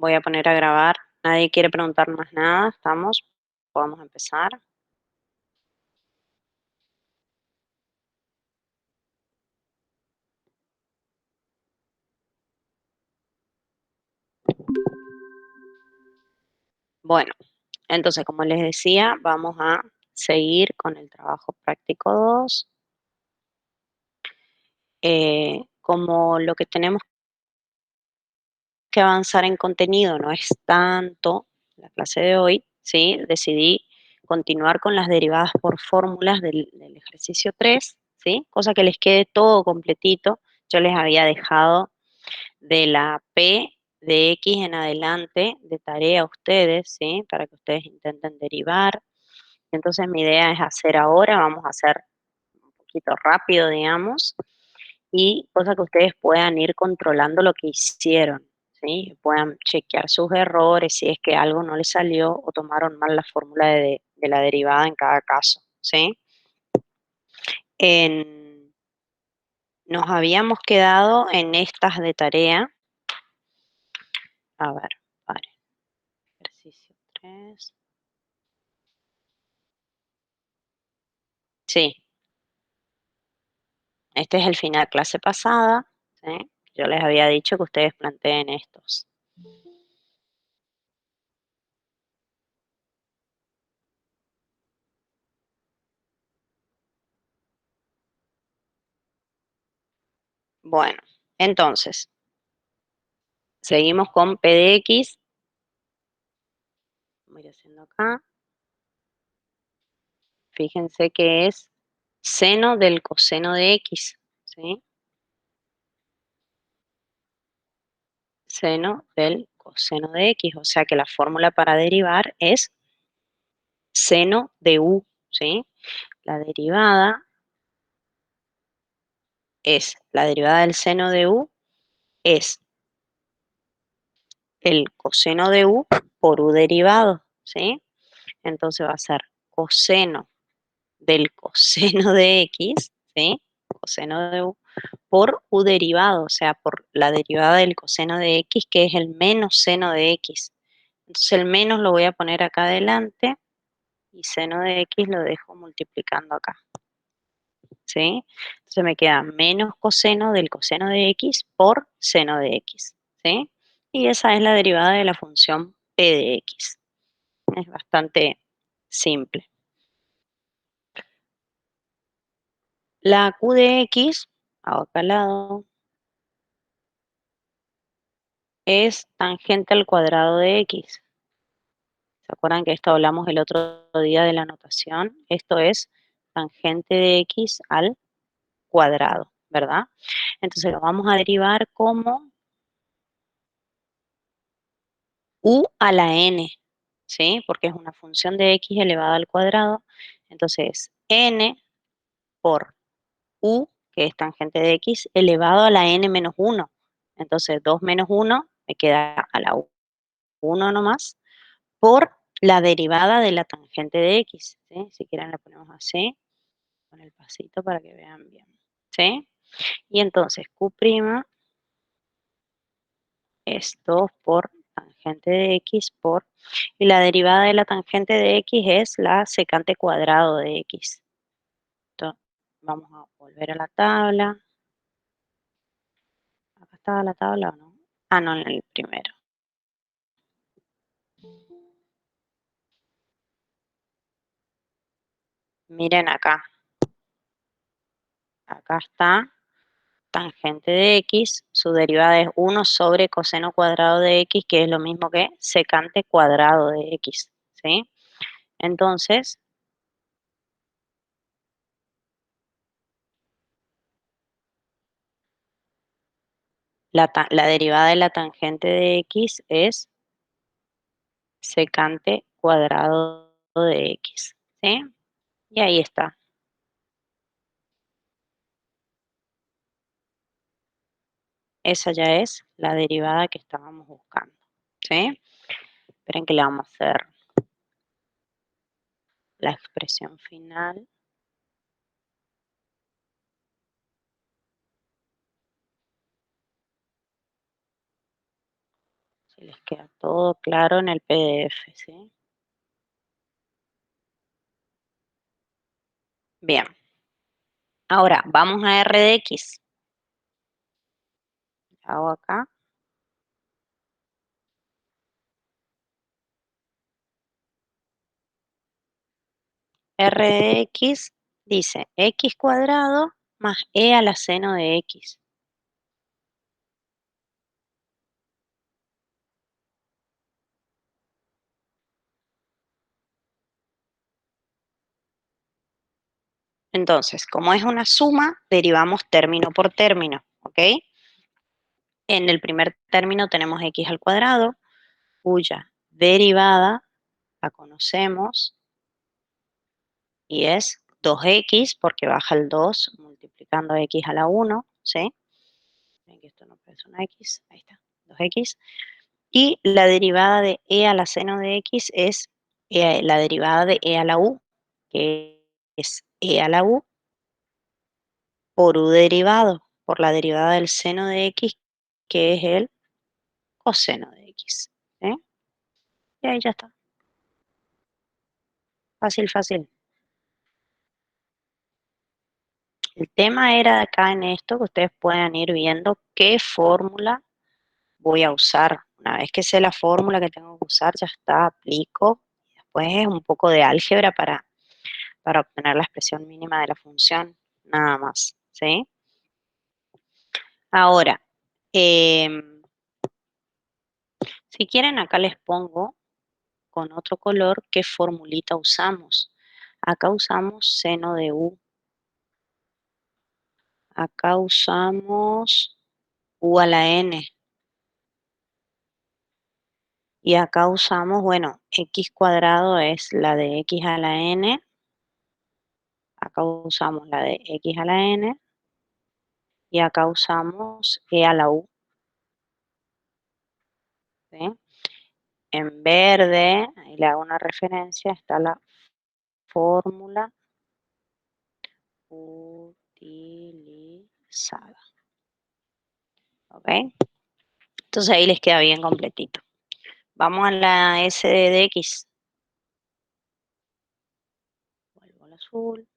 Voy a poner a grabar. Nadie quiere preguntar más nada. ¿Estamos? Podemos empezar. Bueno, entonces, como les decía, vamos a seguir con el trabajo práctico 2. Como lo que tenemos que avanzar en contenido no es tanto la clase de hoy, ¿sí? Decidí continuar con las derivadas por fórmulas del ejercicio 3, ¿sí? Cosa que les quede todo completito. Yo les había dejado de la P de X en adelante de tarea a ustedes, ¿sí? Para que ustedes intenten derivar. Entonces mi idea es hacer ahora, vamos a hacer un poquito rápido, digamos, y cosa que ustedes puedan ir controlando lo que hicieron, ¿sí? Puedan chequear sus errores si es que algo no les salió o tomaron mal la fórmula de la derivada en cada caso, ¿sí? En- Nos habíamos quedado en estas de tarea. A ver, vale, ejercicio 3. Sí, este es el final de clase pasada, ¿sí? Yo les había dicho que ustedes planteen estos. Bueno, entonces, seguimos con P de X. Voy haciendo acá. Fíjense que es seno del coseno de X, ¿sí? Seno del coseno de X, o sea que la fórmula para derivar es seno de U, ¿sí? La derivada la derivada del seno de U es el coseno de U por U derivado, ¿sí? Entonces va a ser coseno del coseno de X, ¿sí? Coseno de U por U derivado, o sea, por la derivada del coseno de X, que es el menos seno de X. Entonces el menos lo voy a poner acá adelante y seno de X lo dejo multiplicando acá, ¿sí? Entonces me queda menos coseno del coseno de X por seno de X, ¿sí? Y esa es la derivada de la función P de X. Es bastante simple. La Q de X, hago acá al lado, es tangente al cuadrado de X. ¿Se acuerdan que esto hablamos el otro día de la notación? Esto es tangente de X al cuadrado, ¿verdad? Entonces lo vamos a derivar como U a la N, ¿sí? Porque es una función de X elevada al cuadrado. Entonces, N por U, que es tangente de X, elevado a la N menos 1. Entonces, 2 menos 1 me queda a la 1 nomás, por la derivada de la tangente de X, ¿sí? Si quieren la ponemos así, con el pasito para que vean bien, ¿sí? Y entonces Q' es 2 por tangente de X por, y la derivada de la tangente de X es la secante cuadrado de X. Entonces, vamos a volver a la tabla. ¿Acá estaba la tabla o no? Ah, no, en el primero. Miren acá. Acá está tangente de X, su derivada es 1 sobre coseno cuadrado de X, que es lo mismo que secante cuadrado de X, ¿sí? Entonces, la derivada de la tangente de X es secante cuadrado de X, ¿sí? Y ahí está. Esa ya es la derivada que estábamos buscando, ¿sí? Esperen que le vamos a hacer la expresión final. Si les queda todo claro en el PDF, ¿sí? Bien, ahora vamos a R de X. Hago acá. R de X dice X cuadrado más E a la seno de X. Entonces, como es una suma, derivamos término por término, ¿ok? En el primer término tenemos X al cuadrado, cuya derivada la conocemos y es 2x, porque baja el 2 multiplicando x a la 1, ¿sí? Ven que esto no parece una x, ahí está, 2x. Y la derivada de e a la seno de x es la derivada de e a la u, que es e a la u por u derivado, por la derivada del seno de x, que es el coseno de x. ¿Sí? Y ahí ya está. Fácil, fácil. El tema era acá en esto que ustedes puedan ir viendo qué fórmula voy a usar. Una vez que sé la fórmula que tengo que usar, ya está, aplico. Después es un poco de álgebra para obtener la expresión mínima de la función, nada más, ¿sí? Ahora, si quieren, acá les pongo con otro color qué formulita usamos. Acá usamos seno de u. Acá usamos u a la n. Y acá usamos, bueno, x cuadrado es la de x a la n. Acá usamos la de x a la n. Y acá usamos e a la u. ¿Sí? En verde, ahí le hago una referencia, está la fórmula utilizada. ¿Ok? Entonces ahí les queda bien completito. Vamos a la S de X. Vuelvo al azul.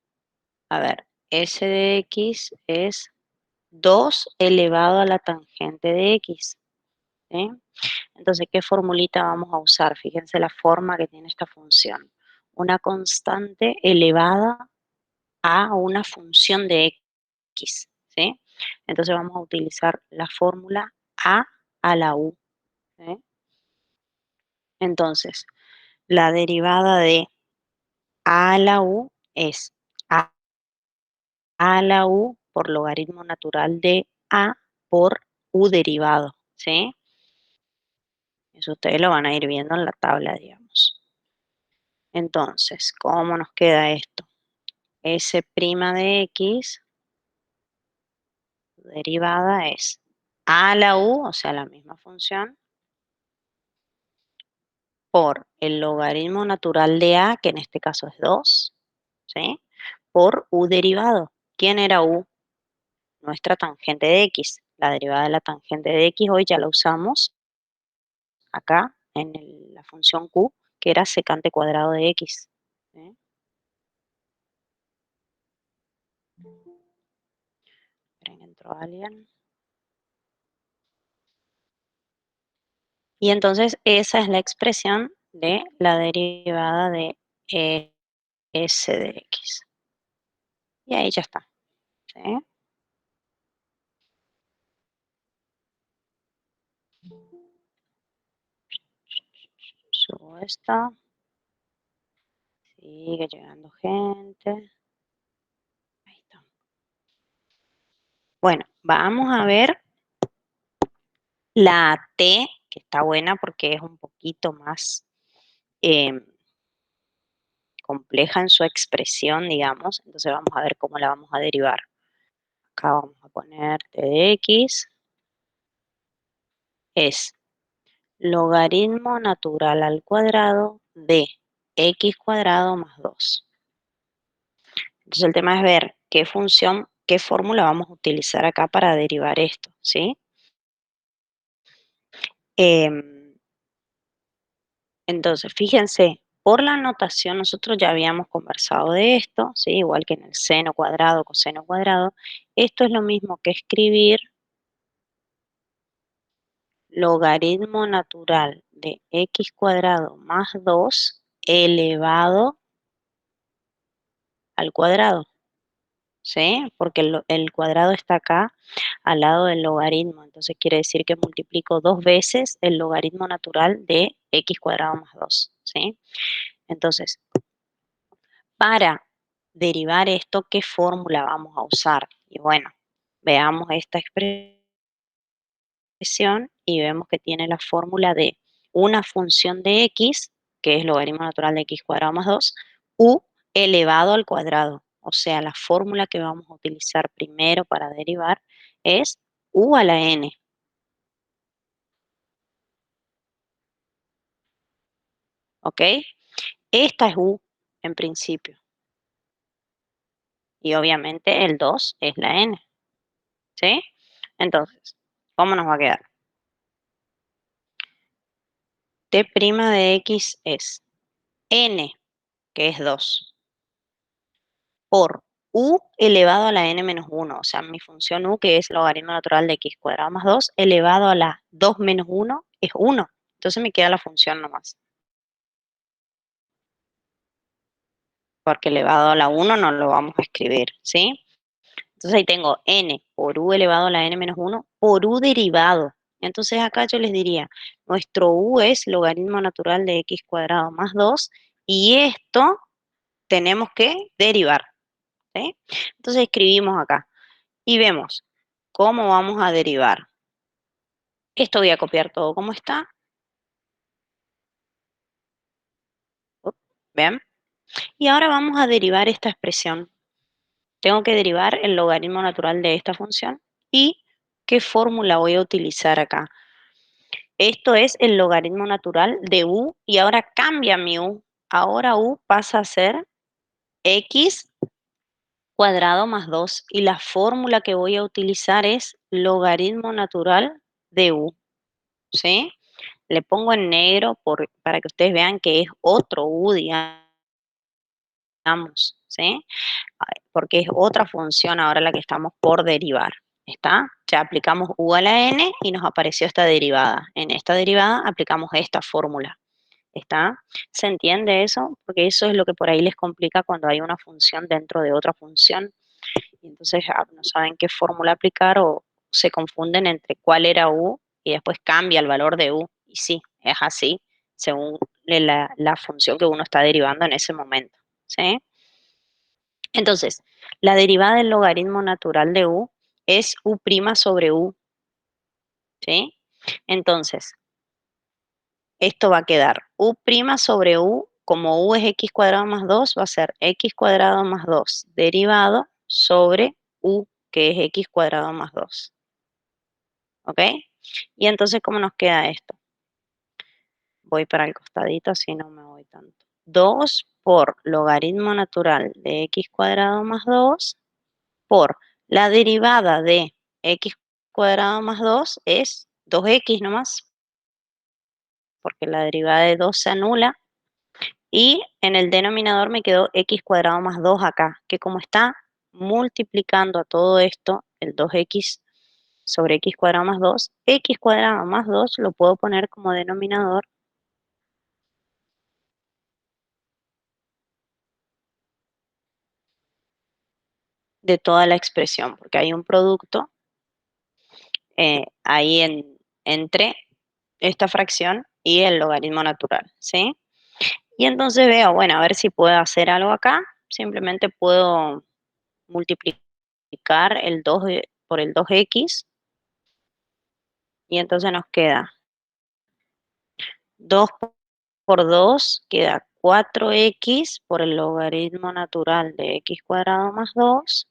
A ver, S de X es 2 elevado a la tangente de X. ¿Sí? Entonces, ¿qué formulita vamos a usar? Fíjense la forma que tiene esta función. Una constante elevada a una función de X. ¿Sí? Entonces vamos a utilizar la fórmula a la U. ¿Sí? Entonces, la derivada de a la U es a la U por logaritmo natural de a por u derivado, ¿sí? Eso ustedes lo van a ir viendo en la tabla, digamos. Entonces, ¿cómo nos queda esto? S' de X, derivada es a la U, o sea, la misma función, por el logaritmo natural de a, que en este caso es 2, ¿sí? Por u derivado. ¿Quién era u? Nuestra tangente de X. La derivada de la tangente de X hoy ya la usamos acá en la función Q, que era secante cuadrado de X. ¿Sí? Esperen, entró alguien. Y entonces esa es la expresión de la derivada de S de X. Y ahí ya está. ¿Sí? Subo esto. Sigue llegando gente. Ahí está. Bueno, vamos a ver la T, que está buena porque es un poquito más compleja en su expresión, digamos. Entonces vamos a ver cómo la vamos a derivar. Acá vamos a poner T de X. Es logaritmo natural al cuadrado de X cuadrado más 2. Entonces el tema es ver qué función, qué fórmula vamos a utilizar acá para derivar esto, ¿sí? Entonces, fíjense, por la notación nosotros ya habíamos conversado de esto, ¿sí? Igual que en el seno cuadrado, coseno cuadrado. Esto es lo mismo que escribir logaritmo natural de x cuadrado más 2 elevado al cuadrado, ¿sí? Porque el cuadrado está acá al lado del logaritmo, entonces quiere decir que multiplico 2 veces el logaritmo natural de x cuadrado más 2, ¿sí? Entonces, para derivar esto, ¿qué fórmula vamos a usar? Y bueno, veamos esta expresión y vemos que tiene la fórmula de una función de x, que es logaritmo natural de x cuadrado más 2, u elevado al cuadrado. O sea, la fórmula que vamos a utilizar primero para derivar es u a la n, ¿ok? Esta es u en principio y obviamente el 2 es la n, ¿sí? Entonces, ¿cómo nos va a quedar? T' de x es n, que es 2, por u elevado a la n menos 1, o sea, mi función u, que es logaritmo natural de x cuadrado más 2, elevado a la 2 menos 1, es 1. Entonces me queda la función nomás, porque elevado a la 1 no lo vamos a escribir, ¿sí? Entonces ahí tengo n por u elevado a la n menos 1 por u derivado. Entonces acá yo les diría, nuestro u es logaritmo natural de x cuadrado más 2, y esto tenemos que derivar, ¿sí? Entonces escribimos acá y vemos cómo vamos a derivar. Esto voy a copiar todo como está. ¿Ven? Y ahora vamos a derivar esta expresión. Tengo que derivar el logaritmo natural de esta función. ¿Y qué fórmula voy a utilizar acá? Esto es el logaritmo natural de u y ahora cambia mi u. Ahora u pasa a ser x cuadrado más 2 y la fórmula que voy a utilizar es logaritmo natural de u, ¿sí? Le pongo en negro para que ustedes vean que es otro u, digamos, ¿sí? Porque es otra función ahora la que estamos por derivar. ¿Está? Ya aplicamos u a la n y nos apareció esta derivada. En esta derivada aplicamos esta fórmula. ¿Está? ¿Se entiende eso? Porque eso es lo que por ahí les complica cuando hay una función dentro de otra función. Y entonces no saben qué fórmula aplicar o se confunden entre cuál era u y después cambia el valor de u. Y sí, es así, según la función que uno está derivando en ese momento. ¿Sí? Entonces, la derivada del logaritmo natural de u es u' sobre u. ¿Sí? Entonces, esto va a quedar u' sobre u, como u es x cuadrado más 2, va a ser x cuadrado más 2 derivado sobre u, que es x cuadrado más 2. ¿Ok? Y entonces, ¿cómo nos queda esto? Voy para el costadito, así no me voy tanto. 2 por logaritmo natural de x cuadrado más 2 por la derivada de x cuadrado más 2 es 2x nomás, porque la derivada de 2 se anula. Y en el denominador me quedó x cuadrado más 2 acá, que como está multiplicando a todo esto, el 2x sobre x cuadrado más 2, x cuadrado más 2 lo puedo poner como denominador de toda la expresión, porque hay un producto ahí entre esta fracción y el logaritmo natural, ¿sí? Y entonces veo, bueno, a ver si puedo hacer algo acá. Simplemente puedo multiplicar el 2 por el 2x y entonces nos queda 2 por 2 queda 4x por el logaritmo natural de x cuadrado más 2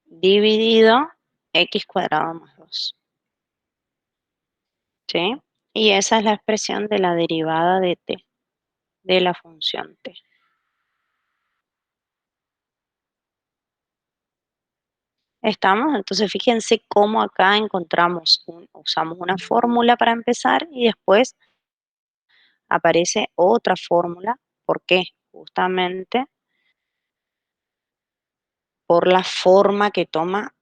dividido x cuadrado más 2, ¿sí? Y esa es la expresión de la derivada de t, de la función t. ¿Estamos? Entonces fíjense cómo acá encontramos, usamos una fórmula para empezar y después aparece otra fórmula. ¿Por qué? Justamente por la forma que toma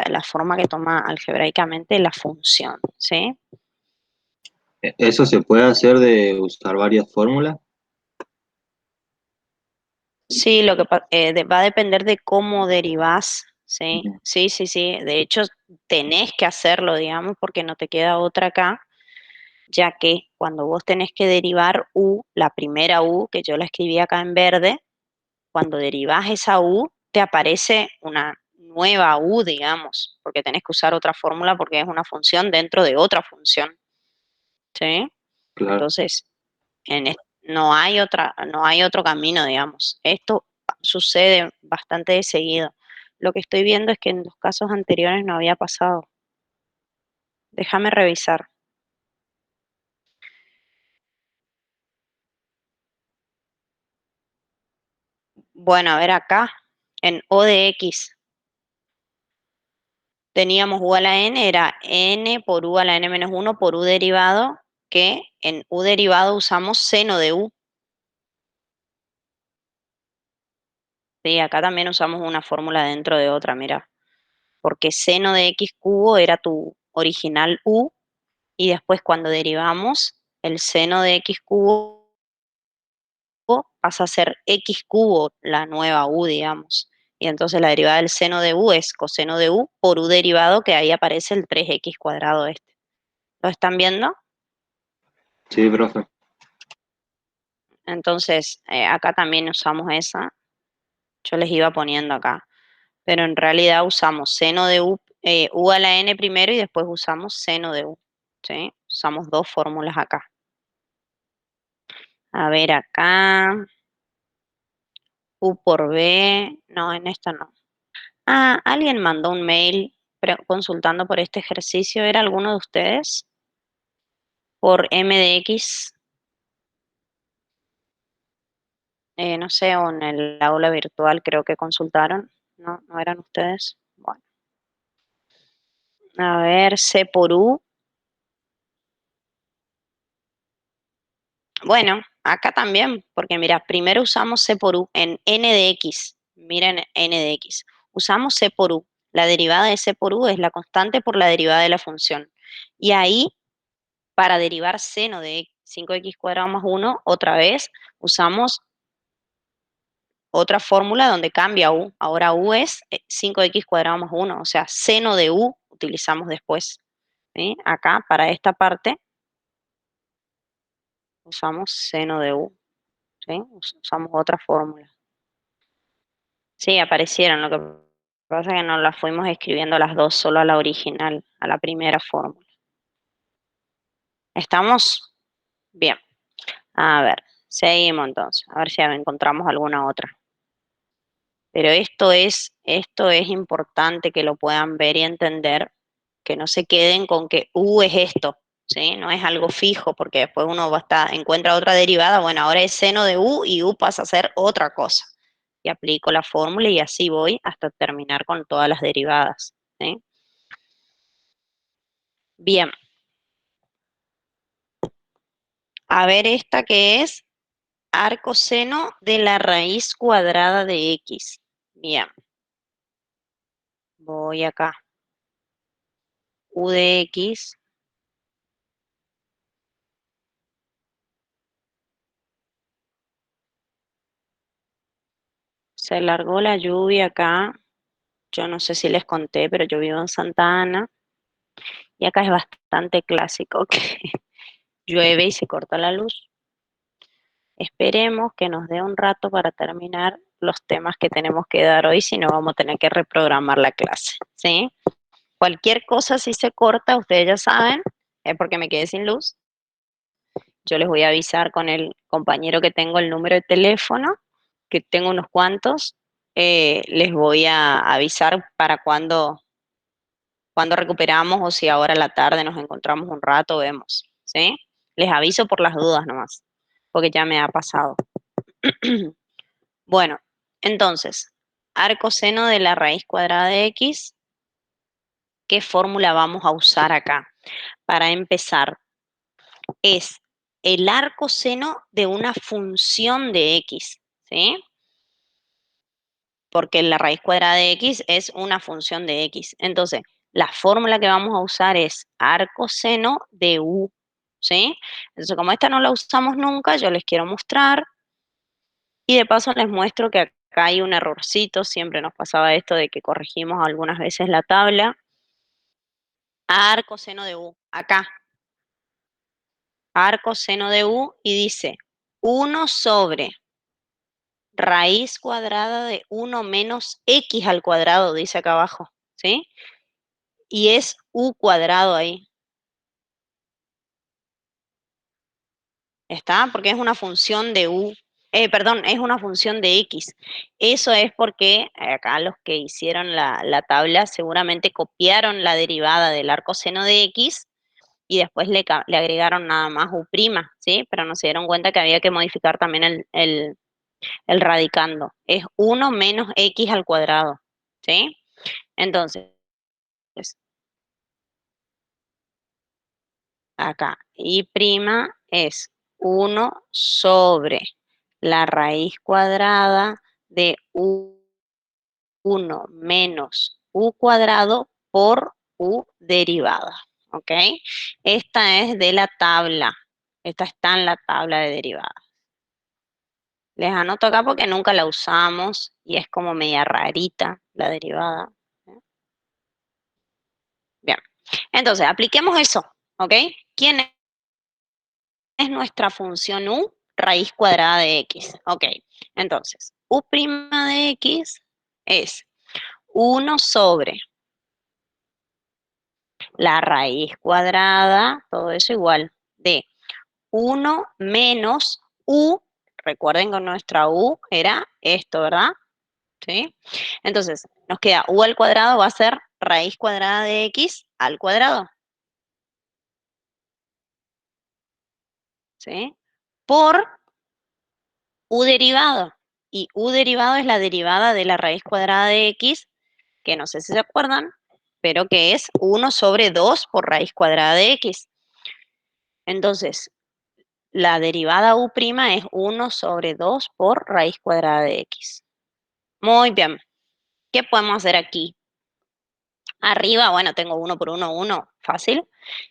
la forma que toma algebraicamente la función, ¿sí? ¿Eso se puede hacer de usar varias fórmulas? Sí, va a depender de cómo derivás, ¿sí? Ujú. Sí, sí, sí. De hecho, tenés que hacerlo, digamos, porque no te queda otra acá, ya que cuando vos tenés que derivar U, la primera U, que yo la escribí acá en verde, cuando derivás esa U, te aparece una nueva U, digamos, porque tenés que usar otra fórmula porque es una función dentro de otra función, ¿sí? Claro. Entonces, no hay otro camino, digamos. Esto sucede bastante de seguido. Lo que estoy viendo es que en los casos anteriores no había pasado. Déjame revisar. Bueno, a ver acá, en O de X, teníamos U a la N, era N por U a la N menos 1 por U derivado, que en U derivado usamos seno de U. Sí, acá también usamos una fórmula dentro de otra, mira, porque seno de X cubo era tu original U y después cuando derivamos el seno de X cubo pasa a ser X cubo, la nueva U, digamos. Y entonces la derivada del seno de U es coseno de U por U derivado, que ahí aparece el 3x cuadrado este. ¿Lo están viendo? Sí, profe. Entonces, acá también usamos esa. Yo les iba poniendo acá. Pero en realidad usamos seno de U, U a la N primero y después usamos seno de U. ¿Sí? Usamos dos fórmulas acá. A ver acá. U por B. No, en esta no. Ah, alguien mandó un mail consultando por este ejercicio. ¿Era alguno de ustedes? Por M de X, no sé, o en el aula virtual creo que consultaron. No, no eran ustedes. Bueno, a ver, C por U. Bueno, acá también, porque mira, primero usamos C por U en N de X. Miren N de X. Usamos C por U. La derivada de C por U es la constante por la derivada de la función. Y ahí, para derivar seno de 5x cuadrado más 1, otra vez usamos otra fórmula donde cambia U. Ahora U es 5x cuadrado más 1, o sea, seno de U utilizamos después. ¿Sí? Acá, para esta parte, usamos seno de U. ¿Sí? Usamos otra fórmula. Sí, aparecieron. Lo que pasa es que no las fuimos escribiendo las dos, solo a la original, a la primera fórmula. ¿Estamos? Bien. A ver, seguimos entonces. A ver si encontramos alguna otra. Pero esto es importante que lo puedan ver y entender, que no se queden con que U es esto, ¿sí? No es algo fijo, porque después uno va a encuentra otra derivada, bueno, ahora es seno de U y U pasa a ser otra cosa. Y aplico la fórmula y así voy hasta terminar con todas las derivadas, ¿sí? Bien, a ver esta que es arcoseno de la raíz cuadrada de X. Bien, voy acá. U de X. Se largó la lluvia acá. Yo no sé si les conté, pero yo vivo en Santa Ana y acá es bastante clásico que llueve y se corta la luz. Esperemos que nos dé un rato para terminar los temas que tenemos que dar hoy, si no vamos a tener que reprogramar la clase, ¿sí? Cualquier cosa si se corta, ustedes ya saben, es porque me quedé sin luz. Yo les voy a avisar con el compañero que tengo el número de teléfono, que tengo unos cuantos, les voy a avisar para cuando recuperamos o si ahora a la tarde nos encontramos un rato, vemos, ¿sí? Les aviso por las dudas nomás, porque ya me ha pasado. Bueno, entonces, arco seno de la raíz cuadrada de X. ¿qué fórmula vamos a usar acá? Para empezar, es el arco seno de una función de x, ¿sí? Porque la raíz cuadrada de x es una función de x. Entonces, la fórmula que vamos a usar es arco seno de u, ¿sí? Entonces, como esta no la usamos nunca, yo les quiero mostrar y de paso les muestro que acá hay un errorcito, siempre nos pasaba esto de que corregimos algunas veces la tabla. Arco seno de u, acá, arco seno de u y dice 1 sobre raíz cuadrada de 1 menos x al cuadrado, dice acá abajo, ¿sí? Y es u cuadrado ahí. ¿Está? Porque es una función de u, perdón, es una función de x. Eso es porque acá los que hicieron la tabla seguramente copiaron la derivada del arco seno de x y después le agregaron nada más u', ¿sí? Pero no se dieron cuenta que había que modificar también el radicando. Es 1 menos x al cuadrado, ¿sí? Entonces, acá, y' es 1 sobre la raíz cuadrada de 1 menos u cuadrado por u derivada, ¿ok? Esta es de la tabla, esta está en la tabla de derivadas. Les anoto acá porque nunca la usamos y es como media rarita la derivada. Bien, entonces apliquemos eso, ¿ok? ¿Quién es nuestra función u? Raíz cuadrada de x, ¿ok? Entonces, u' de x es 1 sobre la raíz cuadrada, todo eso igual, de 1 menos u, recuerden que nuestra u era esto, ¿verdad? ¿Sí? Entonces, nos queda u al cuadrado va a ser raíz cuadrada de x al cuadrado, ¿sí? Por u derivado. Y u derivado es la derivada de la raíz cuadrada de x, que no sé si se acuerdan, pero que es 1 sobre 2 por raíz cuadrada de x. Entonces, la derivada u' es 1 sobre 2 por raíz cuadrada de x. Muy bien. ¿Qué podemos hacer aquí? Arriba, bueno, tengo 1 por 1, 1, fácil.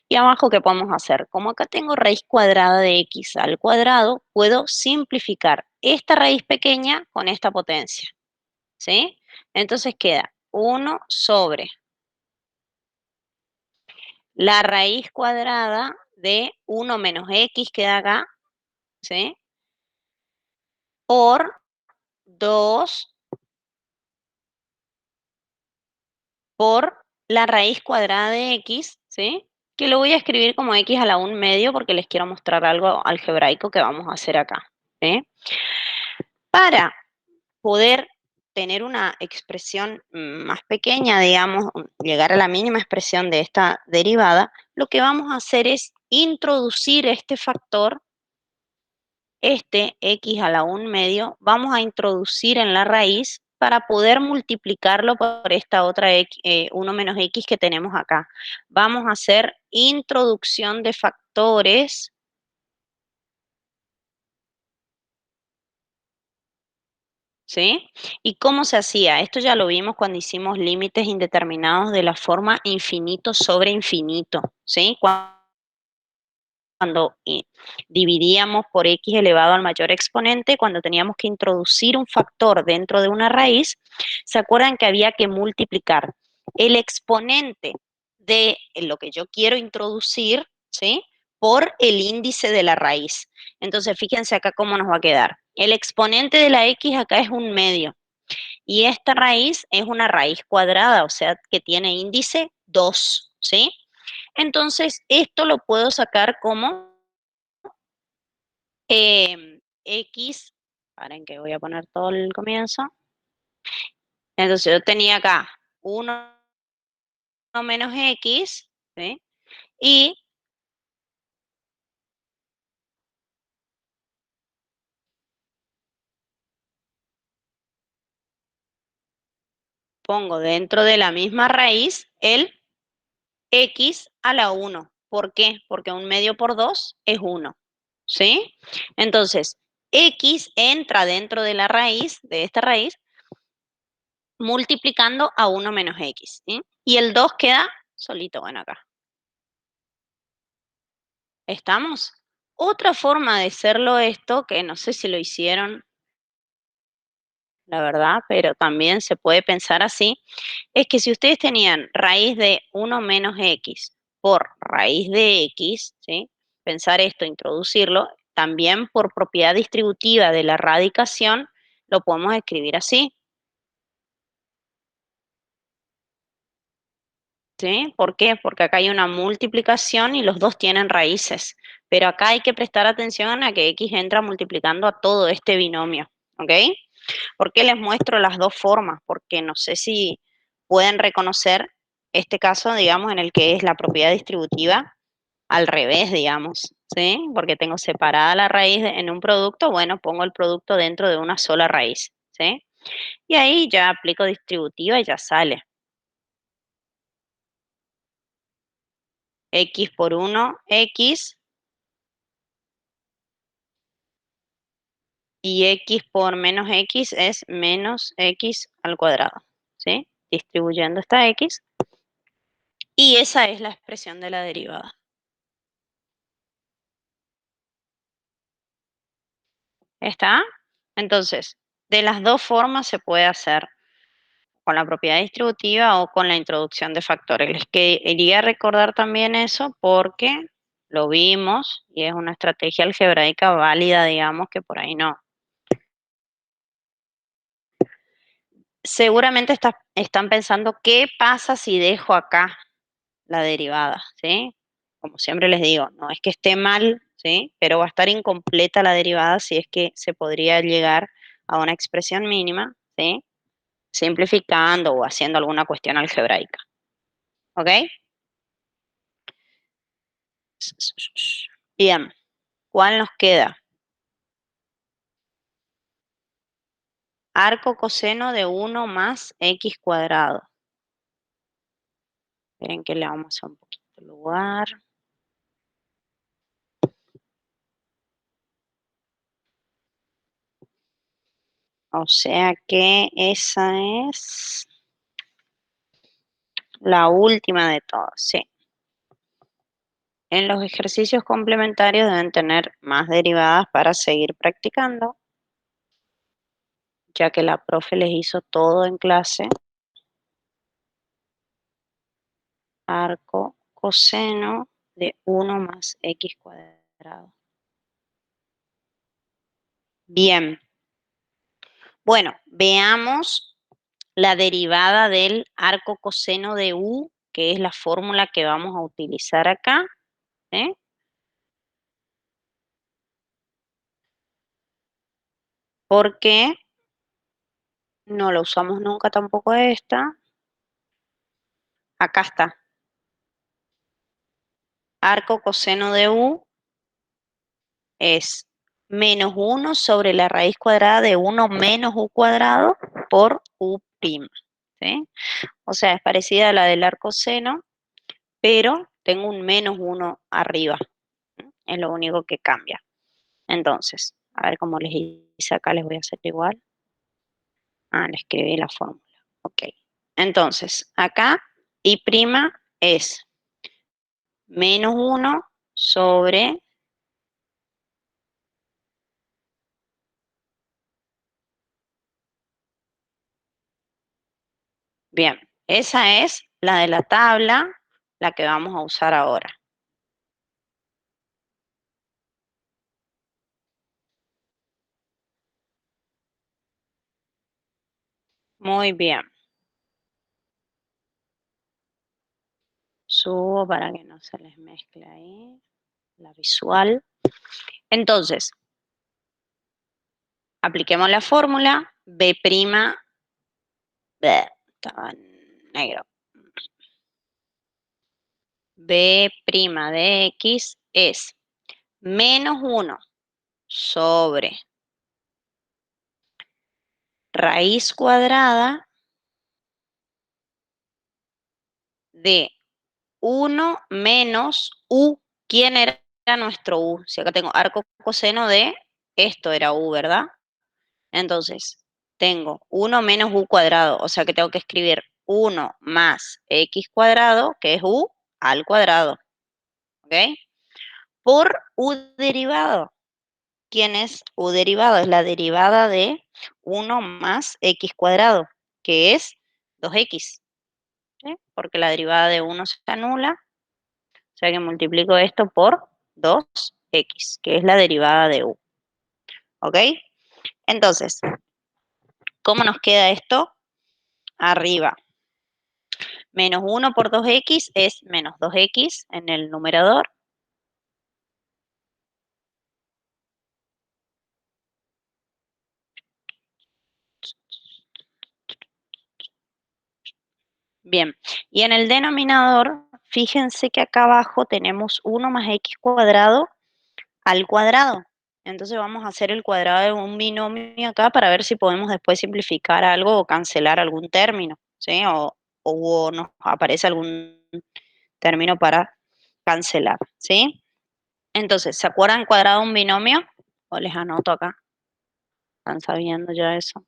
Y abajo, ¿qué podemos hacer? Como acá tengo raíz cuadrada de x al cuadrado, puedo simplificar esta raíz pequeña con esta potencia, ¿sí? Entonces queda 1 sobre la raíz cuadrada de 1 menos x, queda acá, ¿sí? Por 2 por la raíz cuadrada de x, ¿sí? Que lo voy a escribir como x a la 1 medio porque les quiero mostrar algo algebraico que vamos a hacer acá, ¿sí? Para poder tener una expresión más pequeña, digamos, llegar a la mínima expresión de esta derivada, lo que vamos a hacer es introducir este factor, este x a la 1 medio, vamos a introducir en la raíz para poder multiplicarlo por esta otra x, 1 menos x que tenemos acá. Vamos a hacer introducción de factores, ¿sí? ¿Y cómo se hacía? Esto ya lo vimos cuando hicimos límites indeterminados de la forma infinito sobre infinito, ¿sí? Cuando dividíamos por x elevado al mayor exponente, cuando teníamos que introducir un factor dentro de una raíz, ¿se acuerdan que había que multiplicar el exponente de lo que yo quiero introducir, ¿sí? Por el índice de la raíz? Entonces, fíjense acá cómo nos va a quedar. El exponente de la x acá es un medio y esta raíz es una raíz cuadrada, o sea, que tiene índice 2, ¿sí? Entonces, esto lo puedo sacar como x, paren que voy a poner todo el comienzo. Entonces yo tenía acá 1 menos x, ¿sí? Y pongo dentro de la misma raíz el x a la 1. ¿Por qué? Porque 1/2 por 2 es 1, ¿sí? Entonces, x entra dentro de la raíz, de esta raíz, multiplicando a 1 menos x, ¿sí? Y el 2 queda solito, bueno, acá. ¿Estamos? Otra forma de hacerlo esto, que no sé si lo hicieron, la verdad, pero también se puede pensar así, es que si ustedes tenían raíz de 1 menos x por raíz de x, ¿sí? Pensar esto, introducirlo, también por propiedad distributiva de la radicación, lo podemos escribir así, ¿sí? ¿Por qué? Porque acá hay una multiplicación y los dos tienen raíces, pero acá hay que prestar atención a que x entra multiplicando a todo este binomio, ¿ok? ¿Por qué les muestro las dos formas? Porque no sé si pueden reconocer este caso, digamos, en el que es la propiedad distributiva al revés, digamos, ¿sí? Porque tengo separada la raíz en un producto, bueno, pongo el producto dentro de una sola raíz, ¿sí? Y ahí ya aplico distributiva y ya sale. X por 1, X, y X por menos X es menos X al cuadrado, ¿sí? Distribuyendo esta X, y esa es la expresión de la derivada. ¿Está? Entonces, de las dos formas se puede hacer, con la propiedad distributiva o con la introducción de factores. Les quería recordar también eso porque lo vimos y es una estrategia algebraica válida, digamos, que por ahí no. Seguramente están pensando, ¿qué pasa si dejo acá la derivada? ¿Sí? Como siempre les digo, no es que esté mal, ¿sí? Pero va a estar incompleta la derivada si es que se podría llegar a una expresión mínima, ¿sí? Simplificando o haciendo alguna cuestión algebraica. ¿Ok? Bien, ¿cuál nos queda? Arco coseno de 1 más x cuadrado. Esperen que le vamos a un poquito de lugar. O sea que esa es la última de todas, sí. En los ejercicios complementarios deben tener más derivadas para seguir practicando, ya que la profe les hizo todo en clase. Arco coseno de 1 más x cuadrado. Bien, bueno, veamos la derivada del arco coseno de u, que es la fórmula que vamos a utilizar acá. ¿Eh? Porque no la usamos nunca tampoco esta. Acá está. Arco coseno de u es menos 1 sobre la raíz cuadrada de 1 menos u cuadrado por u'. ¿Sí? O sea, es parecida a la del arco seno, pero tengo un menos 1 arriba. Es lo único que cambia. Entonces, a ver cómo les hice acá, les voy a hacer igual. Ah, le escribí la fórmula. Ok. Entonces, acá I' es menos 1 sobre, bien, esa es la de la tabla, la que vamos a usar ahora. Muy bien. Subo para que no se les mezcle ahí la visual. Entonces, apliquemos la fórmula. B', estaba negro. B' de X es menos 1 sobre raíz cuadrada de 1 menos U. ¿Quién era nuestro U? Si acá tengo arco coseno de, esto era U, ¿verdad? Entonces, tengo 1 menos U cuadrado, o sea que tengo que escribir 1 más X cuadrado, que es U al cuadrado, ¿ok? Por U derivado. ¿Quién es U derivado? Es la derivada de 1 más X cuadrado, que es 2X, ¿sí? Porque la derivada de 1 se anula, o sea que multiplico esto por 2X, que es la derivada de U, ¿ok? Entonces, ¿cómo nos queda esto? Arriba, menos 1 por 2X es menos 2X en el numerador. Bien, y en el denominador, fíjense que acá abajo tenemos 1 más X cuadrado al cuadrado. Entonces vamos a hacer el cuadrado de un binomio acá para ver si podemos después simplificar algo o cancelar algún término, ¿sí? O nos aparece algún término para cancelar, ¿sí? Entonces, ¿se acuerdan cuadrado de un binomio? O les anoto acá, están sabiendo ya eso.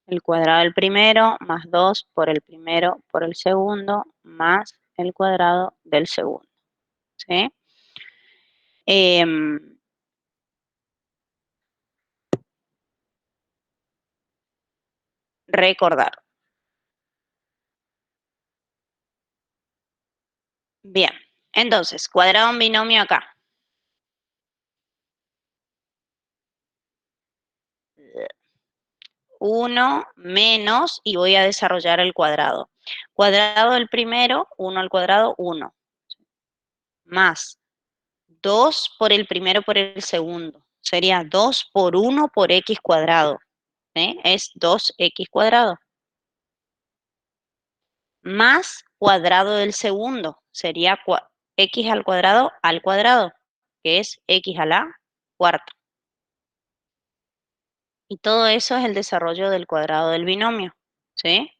El cuadrado del primero más 2 por el primero por el segundo más el cuadrado del segundo, ¿sí? Em, recordar. Bien, entonces, cuadrado un binomio acá. Uno menos, y voy a desarrollar el cuadrado. Cuadrado del primero, 1 al cuadrado, 1. Más 2 por el primero por el segundo. Sería 2 por 1 por x cuadrado. ¿Sí? Es 2x cuadrado. Más cuadrado del segundo. Sería x al cuadrado, que es x a la cuarta. Y todo eso es el desarrollo del cuadrado del binomio, ¿sí?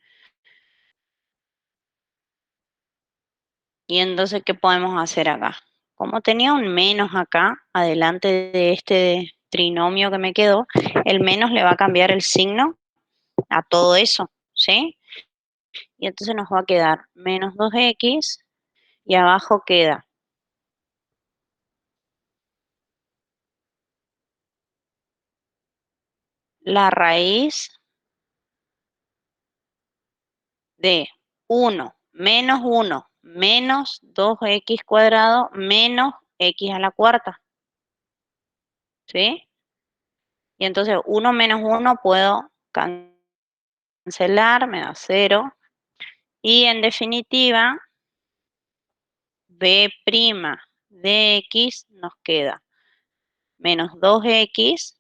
Y entonces, ¿qué podemos hacer acá? Como tenía un menos acá, adelante de este trinomio que me quedó, el menos le va a cambiar el signo a todo eso, ¿sí? Y entonces nos va a quedar menos 2x y abajo queda la raíz de 1 menos 1 menos 2x cuadrado menos x a la cuarta, ¿sí? Y entonces 1 menos 1 puedo cancelar, me da 0. Y en definitiva, b' de x nos queda menos 2x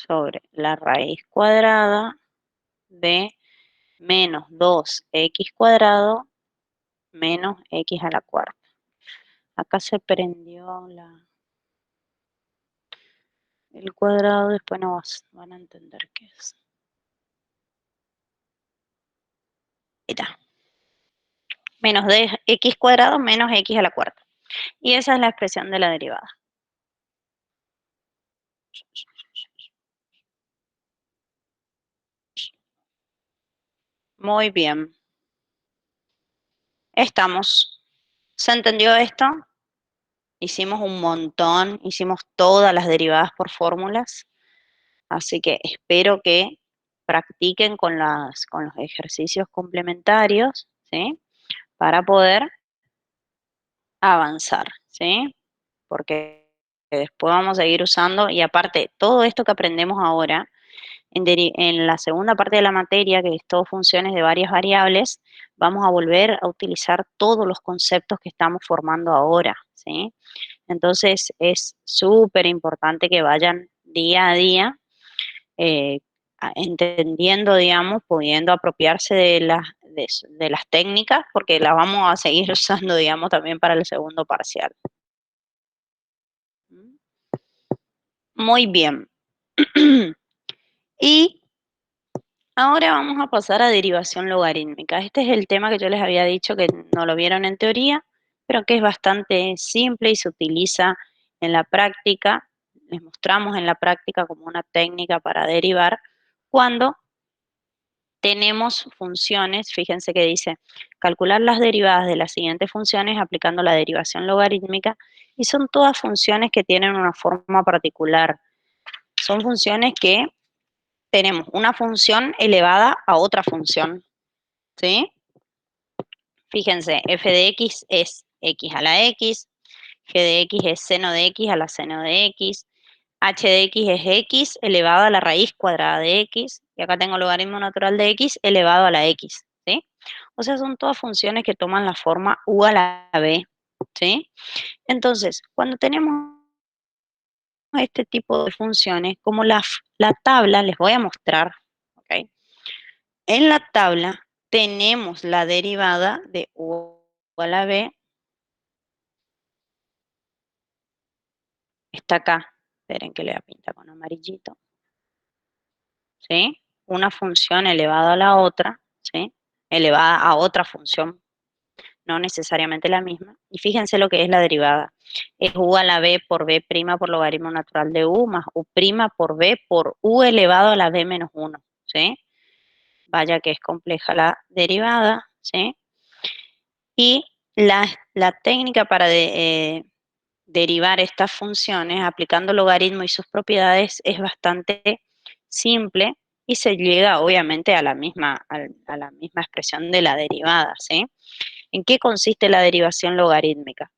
sobre la raíz cuadrada de menos 2x cuadrado menos x a la cuarta. Acá se prendió el cuadrado, después no van a entender qué es. Ahí está. Menos de x cuadrado menos x a la cuarta. Y esa es la expresión de la derivada. Muy bien. Estamos. ¿Se entendió esto? Hicimos un montón, hicimos todas las derivadas por fórmulas, así que espero que practiquen con los ejercicios complementarios, ¿sí? Para poder avanzar, ¿sí? Porque después vamos a ir usando, y aparte, todo esto que aprendemos ahora, en la segunda parte de la materia, que es todo funciones de varias variables, vamos a volver a utilizar todos los conceptos que estamos formando ahora, ¿sí? Entonces es súper importante que vayan día a día eh, entendiendo, digamos, pudiendo apropiarse de las técnicas, porque las vamos a seguir usando, digamos, también para el segundo parcial. Muy bien. Y ahora vamos a pasar a derivación logarítmica. Este es el tema que yo les había dicho que no lo vieron en teoría, pero que es bastante simple y se utiliza en la práctica. Les mostramos en la práctica como una técnica para derivar cuando tenemos funciones, fíjense que dice, calcular las derivadas de las siguientes funciones aplicando la derivación logarítmica, y son todas funciones que tienen una forma particular. Son funciones que tenemos una función elevada a otra función, ¿sí? Fíjense, f de x es x a la x, g de x es seno de x a la seno de x, h de x es x elevado a la raíz cuadrada de x, y acá tengo logaritmo natural de x elevado a la x, ¿sí? O sea, son todas funciones que toman la forma u a la b, ¿sí? Entonces, cuando tenemos este tipo de funciones, como la tabla, les voy a mostrar, ¿ok? En la tabla tenemos la derivada de u a la b, está acá, esperen que le voy a pintar con amarillito, ¿sí? Una función elevada a la otra, ¿sí? Elevada a otra función, no necesariamente la misma. Y fíjense lo que es la derivada. Es u a la b por b' por logaritmo natural de u más u' por b por u elevado a la b menos 1, ¿sí? Vaya que es compleja la derivada, ¿sí? Y la técnica para derivar estas funciones aplicando logaritmo y sus propiedades es bastante simple y se llega obviamente a a la misma expresión de la derivada, ¿sí? ¿En qué consiste la derivación logarítmica?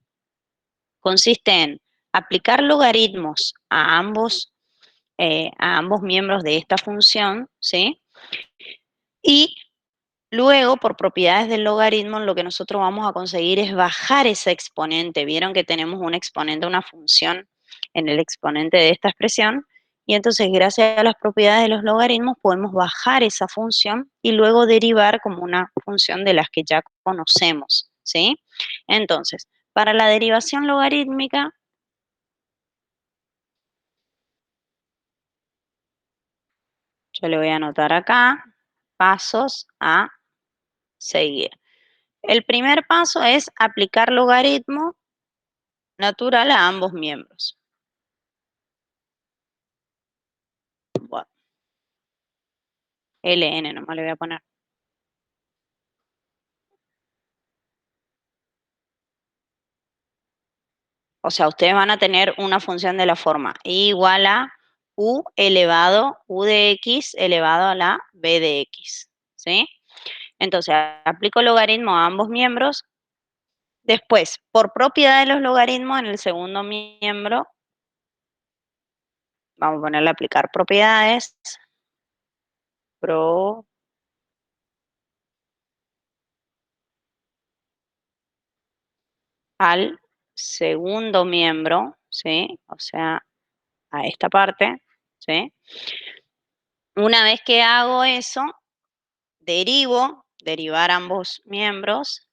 Consiste en aplicar logaritmos a ambos miembros de esta función, ¿sí? Y luego, por propiedades del logaritmo, lo que nosotros vamos a conseguir es bajar ese exponente. Vieron que tenemos un exponente, una función en el exponente de esta expresión, y entonces gracias a las propiedades de los logaritmos podemos bajar esa función y luego derivar como una función de las que ya conocemos, ¿sí? Entonces, para la derivación logarítmica, yo le voy a anotar acá, pasos a seguir. El primer paso es aplicar logaritmo natural a ambos miembros. Bueno, LN nomás le voy a poner. O sea, ustedes van a tener una función de la forma I igual a U elevado, U de X elevado a la B de X, ¿sí? Entonces, aplico logaritmo a ambos miembros. Después, por propiedad de los logaritmos, en el segundo miembro, vamos a ponerle aplicar propiedades. Pro al segundo miembro, ¿sí? O sea, a esta parte, ¿sí? Una vez que hago eso, derivar ambos miembros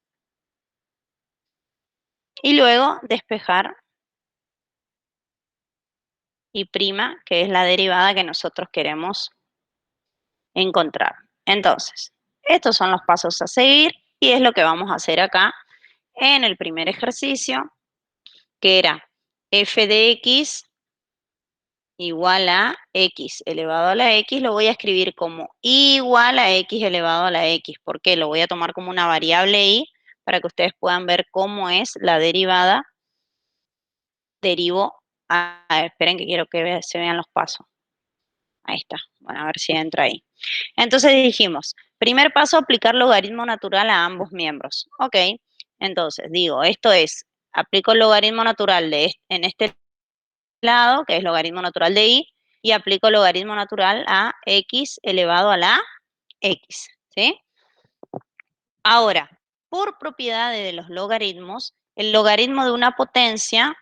y luego despejar y prima, que es la derivada que nosotros queremos encontrar. Entonces, estos son los pasos a seguir y es lo que vamos a hacer acá en el primer ejercicio, que era f de x igual a x elevado a la x, lo voy a escribir como igual a x elevado a la x. ¿Por qué? Lo voy a tomar como una variable y para que ustedes puedan ver cómo es la derivada. Derivo esperen que quiero que se vean los pasos. Ahí está. Bueno, a ver si entra ahí. Entonces dijimos, primer paso, aplicar logaritmo natural a ambos miembros. Ok, entonces digo, esto es, aplico el logaritmo natural en este lado, que es logaritmo natural de y aplico logaritmo natural a x elevado a la x, ¿sí? Ahora, por propiedades de los logaritmos, el logaritmo de una potencia,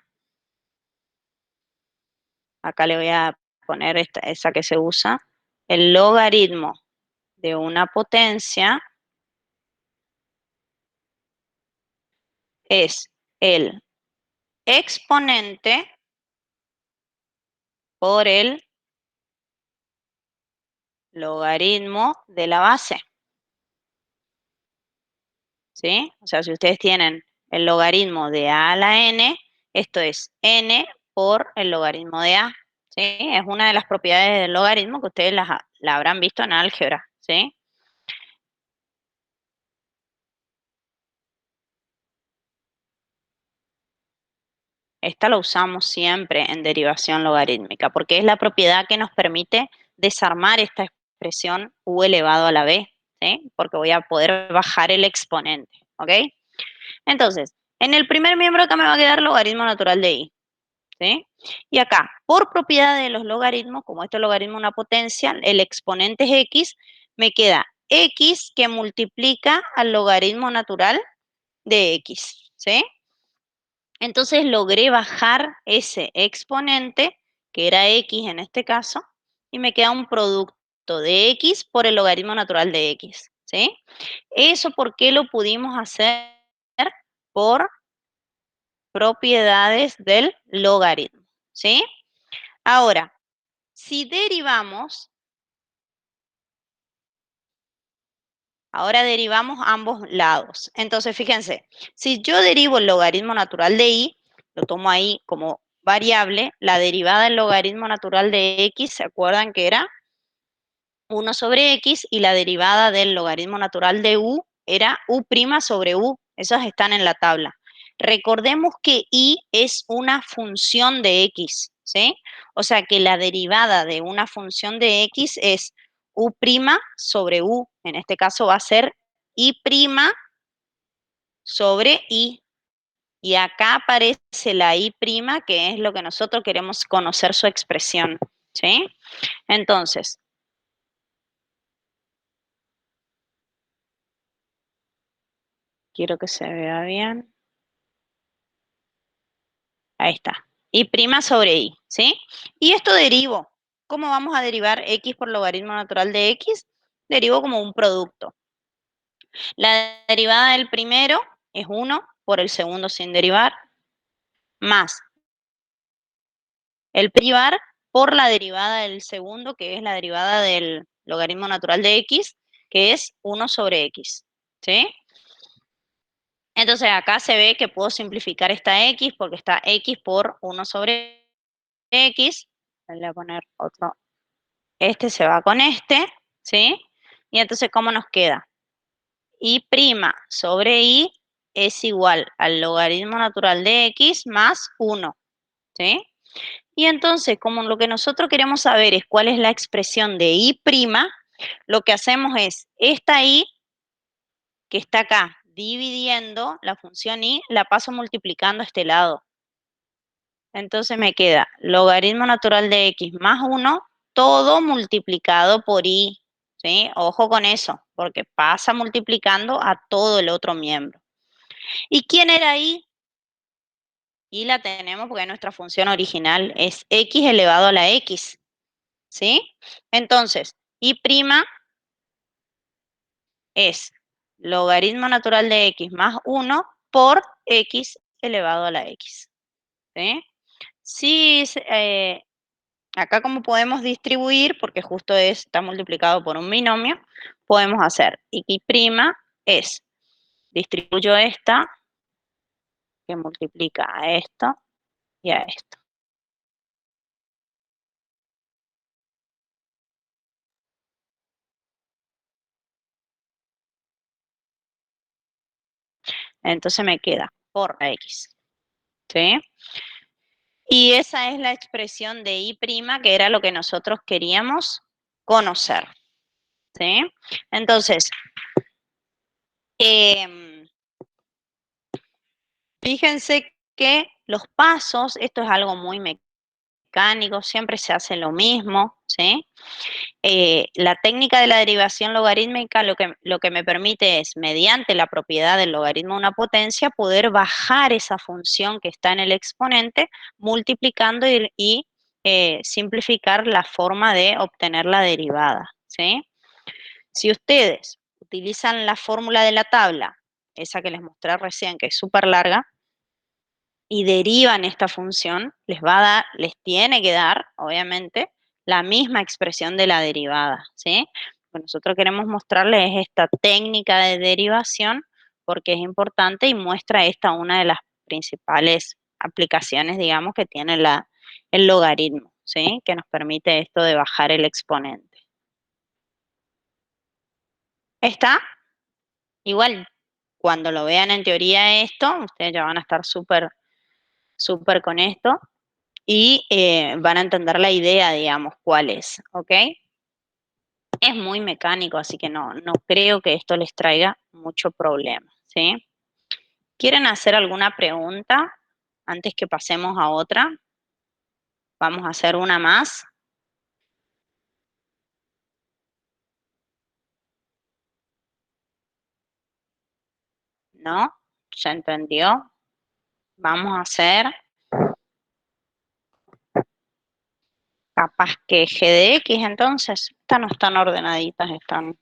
acá le voy a poner esa que se usa, el logaritmo de una potencia es el exponente por el logaritmo de la base, ¿sí? O sea, si ustedes tienen el logaritmo de a a la n, esto es n por el logaritmo de a, ¿sí? Es una de las propiedades del logaritmo que ustedes la habrán visto en álgebra, ¿sí? Esta la usamos siempre en derivación logarítmica, porque es la propiedad que nos permite desarmar esta expresión u elevado a la b, ¿sí? Porque voy a poder bajar el exponente, ¿ok? Entonces, en el primer miembro acá me va a quedar logaritmo natural de i, ¿sí? Y acá, por propiedad de los logaritmos, como este logaritmo es una potencia, el exponente es x, me queda x que multiplica al logaritmo natural de x, ¿sí? Entonces logré bajar ese exponente, que era x en este caso, y me queda un producto de x por el logaritmo natural de x, ¿sí? ¿Eso por qué lo pudimos hacer? Por propiedades del logaritmo, ¿sí? Ahora, si derivamos, ahora derivamos ambos lados. Entonces, fíjense, si yo derivo el logaritmo natural de i, lo tomo ahí como variable, la derivada del logaritmo natural de x, ¿se acuerdan que era 1 sobre x? Y la derivada del logaritmo natural de u era u' sobre u. Esas están en la tabla. Recordemos que i es una función de x, ¿sí? O sea que la derivada de una función de x es u' sobre u. En este caso va a ser i' sobre i. Y acá aparece la i', que es lo que nosotros queremos conocer su expresión, ¿sí? Entonces, quiero que se vea bien. Ahí está. I' sobre i, ¿sí? Y esto derivo. ¿Cómo vamos a derivar x por logaritmo natural de x? Derivo como un producto. La derivada del primero es 1 por el segundo sin derivar, más el derivar por la derivada del segundo, que es la derivada del logaritmo natural de x, que es 1 sobre x, ¿sí? Entonces acá se ve que puedo simplificar esta x porque está x por 1 sobre x. Le voy a poner otro. Este se va con este, ¿sí? Y entonces, ¿cómo nos queda? I' sobre i es igual al logaritmo natural de x más 1, ¿sí? Y entonces, como lo que nosotros queremos saber es cuál es la expresión de i', lo que hacemos es, esta i que está acá dividiendo la función i, la paso multiplicando a este lado. Entonces me queda logaritmo natural de x más 1, todo multiplicado por i, ¿sí? Ojo con eso, porque pasa multiplicando a todo el otro miembro. ¿Y quién era i? Y la tenemos porque nuestra función original es x elevado a la x, ¿sí? Entonces, i' es logaritmo natural de x más 1 por x elevado a la x, ¿sí? Si acá como podemos distribuir, porque justo está multiplicado por un binomio, podemos hacer y' es, distribuyo esta, que multiplica a esto y a esto. Entonces me queda por la x, ¿sí? Y esa es la expresión de i', que era lo que nosotros queríamos conocer, ¿sí? Entonces, em, fíjense que los pasos, esto es algo muy mecánico, siempre se hace lo mismo, ¿sí? La técnica de la derivación logarítmica lo que me permite es, mediante la propiedad del logaritmo de una potencia, poder bajar esa función que está en el exponente, multiplicando y simplificar la forma de obtener la derivada, ¿sí? Si ustedes utilizan la fórmula de la tabla, esa que les mostré recién, que es súper larga, y derivan esta función, les va a dar, les tiene que dar, obviamente, la misma expresión de la derivada, ¿sí? Lo que nosotros queremos mostrarles es esta técnica de derivación porque es importante y muestra esta una de las principales aplicaciones, digamos, que tiene el logaritmo, ¿sí? Que nos permite esto de bajar el exponente. ¿Está? Igual, cuando lo vean en teoría esto, ustedes ya van a estar súper con esto y van a entender la idea, digamos, cuál es, ¿ok? Es muy mecánico, así que no creo que esto les traiga mucho problema, ¿sí? ¿Quieren hacer alguna pregunta antes que pasemos a otra? Vamos a hacer una más, ¿no? ¿Se entendió? Vamos a hacer capaz que g de x, entonces. Estas no están ordenaditas, están.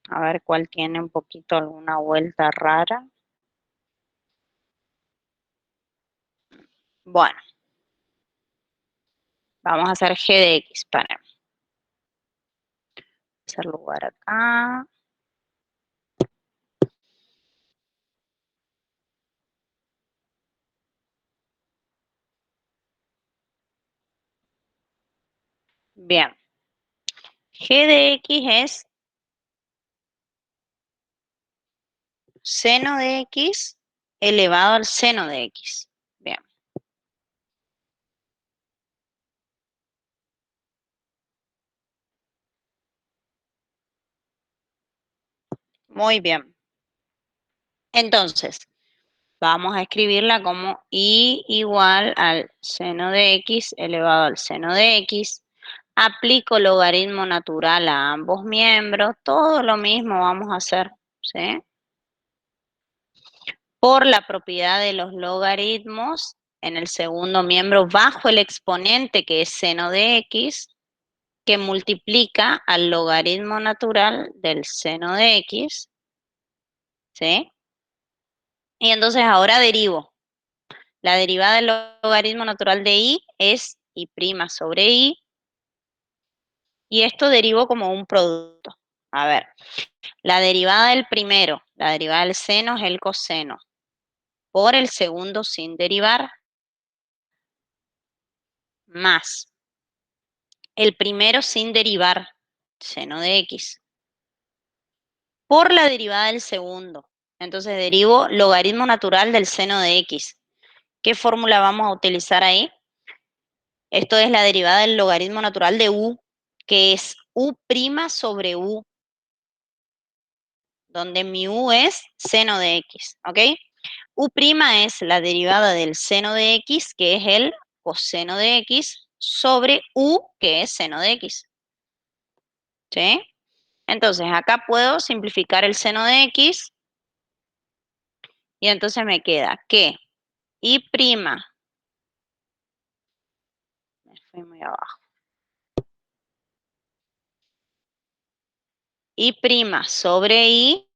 A ver cuál tiene un poquito alguna vuelta rara. Bueno, vamos a hacer g de x. Para hacer lugar acá. Bien. G de x es seno de x elevado al seno de x. Bien. Muy bien. Entonces, vamos a escribirla como y igual al seno de x elevado al seno de x. Aplico logaritmo natural a ambos miembros. Todo lo mismo vamos a hacer, ¿sí? Por la propiedad de los logaritmos, en el segundo miembro bajo el exponente que es seno de x, que multiplica al logaritmo natural del seno de x, ¿sí? Y entonces ahora derivo. La derivada del logaritmo natural de y es y' sobre y, y esto derivo como un producto. A ver, la derivada del primero, la derivada del seno es el coseno, por el segundo sin derivar, más el primero sin derivar, seno de x, por la derivada del segundo. Entonces derivo logaritmo natural del seno de x. ¿Qué fórmula vamos a utilizar ahí? Esto es la derivada del logaritmo natural de u, que es u' sobre u, donde mi u es seno de x, ¿ok? U' es la derivada del seno de x, que es el coseno de x, sobre u, que es seno de x, ¿sí? Entonces, acá puedo simplificar el seno de x, y entonces me queda que y', me fui muy abajo, y' sobre y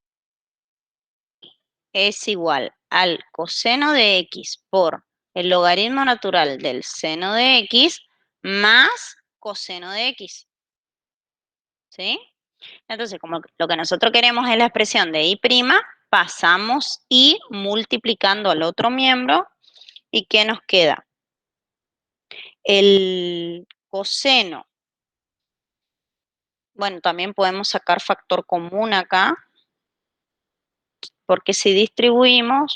es igual al coseno de x por el logaritmo natural del seno de x más coseno de x, ¿sí? Entonces, como lo que nosotros queremos es la expresión de y', pasamos y multiplicando al otro miembro, ¿y qué nos queda? El coseno. Bueno, también podemos sacar factor común acá, porque si distribuimos,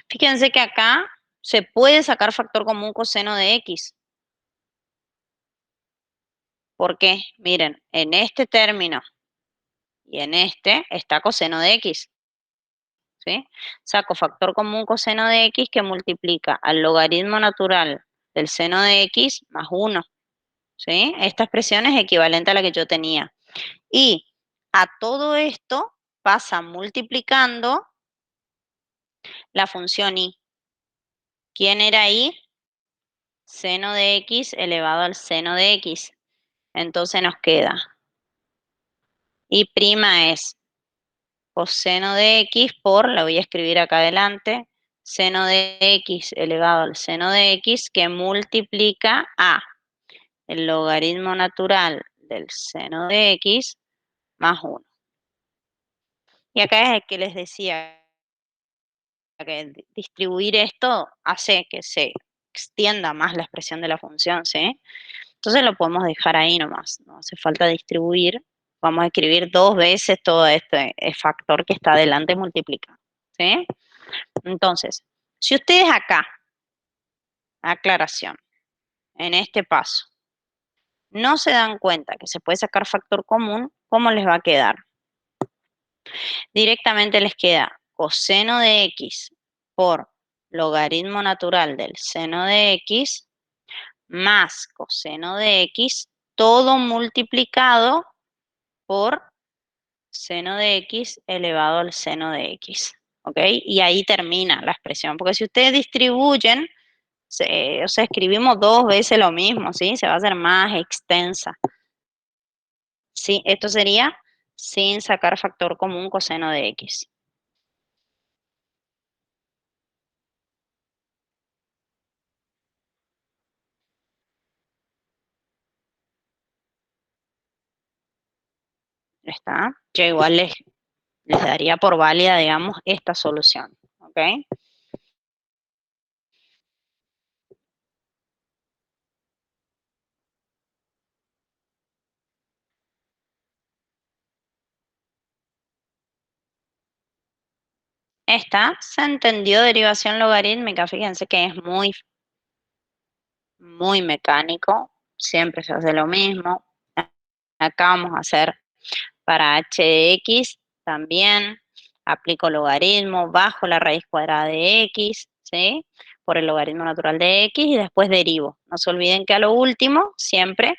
fíjense que acá se puede sacar factor común coseno de x. ¿Por qué? Miren, en este término y en este está coseno de x, ¿sí? Saco factor común coseno de x que multiplica al logaritmo natural del seno de x más 1, ¿sí? Esta expresión es equivalente a la que yo tenía. Y a todo esto pasa multiplicando La función y. ¿Quién era y? Seno de x elevado al seno de x. Entonces nos queda y' es coseno de x por, la voy a escribir acá adelante, seno de x elevado al seno de x que multiplica a el logaritmo natural del seno de x más 1. Y acá es el que les decía que distribuir esto hace que se extienda más la expresión de la función, ¿sí? Entonces lo podemos dejar ahí nomás, no hace falta distribuir. Vamos a escribir 2 veces todo este factor que está adelante multiplicado, ¿sí? Entonces, si ustedes acá, aclaración, en este paso, no se dan cuenta que se puede sacar factor común, ¿cómo les va a quedar? Directamente les queda coseno de x por logaritmo natural del seno de x más coseno de x, todo multiplicado por seno de x elevado al seno de x. ¿Ok? Y ahí termina la expresión, porque si ustedes distribuyen, o sea, escribimos 2 veces lo mismo, ¿sí? Se va a hacer más extensa. Sí, esto sería sin sacar factor común coseno de x. ¿Está? Yo igual les daría por válida, digamos, esta solución. ¿Ok? Esta se entendió derivación logarítmica. Fíjense que es muy mecánico. Siempre se hace lo mismo. Acá vamos a hacer para h de x también. Aplico logaritmo bajo la raíz cuadrada de x, ¿sí? Por el logaritmo natural de x y después derivo. No se olviden que a lo último, siempre,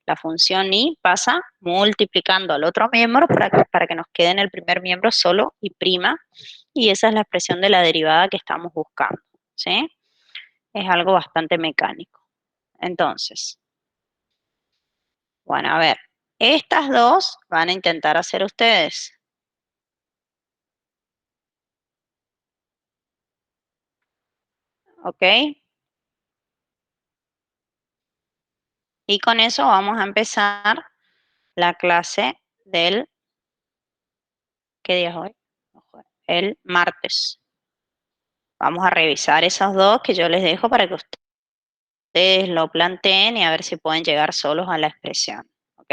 la función y pasa multiplicando al otro miembro para que nos quede en el primer miembro solo y prima. Y esa es la expresión de la derivada que estamos buscando, ¿sí? Es algo bastante mecánico. Entonces, bueno, a ver, estas dos van a intentar hacer ustedes. ¿Ok? Y con eso vamos a empezar la clase del, ¿qué día es hoy? El martes. Vamos a revisar esos dos que yo les dejo para que ustedes lo planteen y a ver si pueden llegar solos a la expresión. ¿Ok?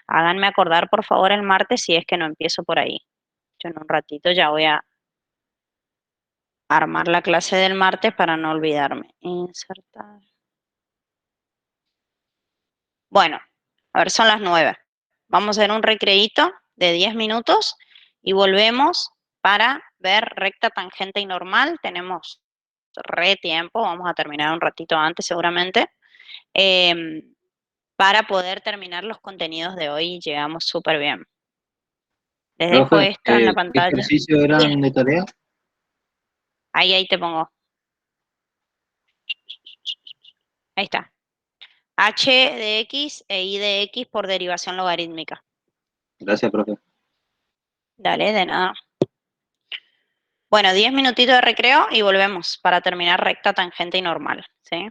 Háganme acordar, por favor, el martes si es que no empiezo por ahí. Yo en un ratito ya voy a armar la clase del martes para no olvidarme. Insertar. Bueno, a ver, son las 9. Vamos a hacer un recreíto de 10 minutos y volvemos para ver recta, tangente y normal. Tenemos re tiempo, vamos a terminar un ratito antes seguramente, para poder terminar los contenidos de hoy. Llegamos súper bien. Les dejo Profe, esto en la ¿qué pantalla. ejercicios Sí, eran de tarea? ahí te pongo. Ahí está. H de x e y de x por derivación logarítmica. Gracias, profe. Dale, de nada. Bueno, 10 minutitos de recreo y volvemos para terminar recta, tangente y normal, ¿sí?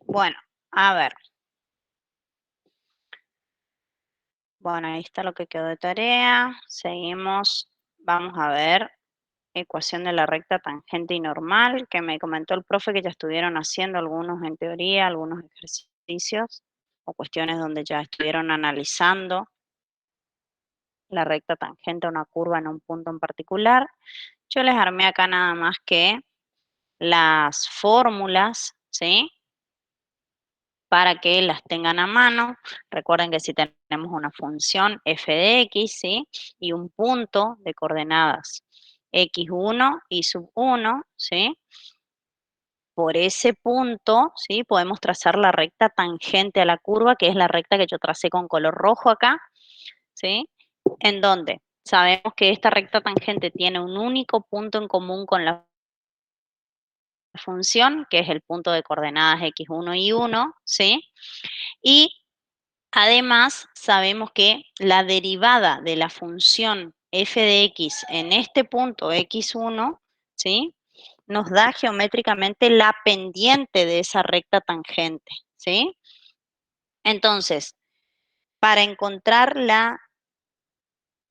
Bueno, a ver. Bueno, ahí está lo que quedó de tarea. Seguimos. Vamos a ver ecuación de la recta tangente y normal, que me comentó el profe que ya estuvieron haciendo algunos en teoría, algunos ejercicios o cuestiones donde ya estuvieron analizando la recta tangente a una curva en un punto en particular. Yo les armé acá nada más que las fórmulas, ¿sí? Para que las tengan a mano. Recuerden que si tenemos una función f de x, ¿sí? Y un punto de coordenadas x1 y sub 1, ¿sí? Por ese punto, ¿sí? Podemos trazar la recta tangente a la curva, que es la recta que yo tracé con color rojo acá, ¿sí? En donde sabemos que esta recta tangente tiene un único punto en común con la función, que es el punto de coordenadas x1 y 1, ¿sí? Y además, sabemos que la derivada de la función f de x en este punto x1, ¿sí? Nos da geométricamente la pendiente de esa recta tangente, ¿sí? Entonces, para encontrar la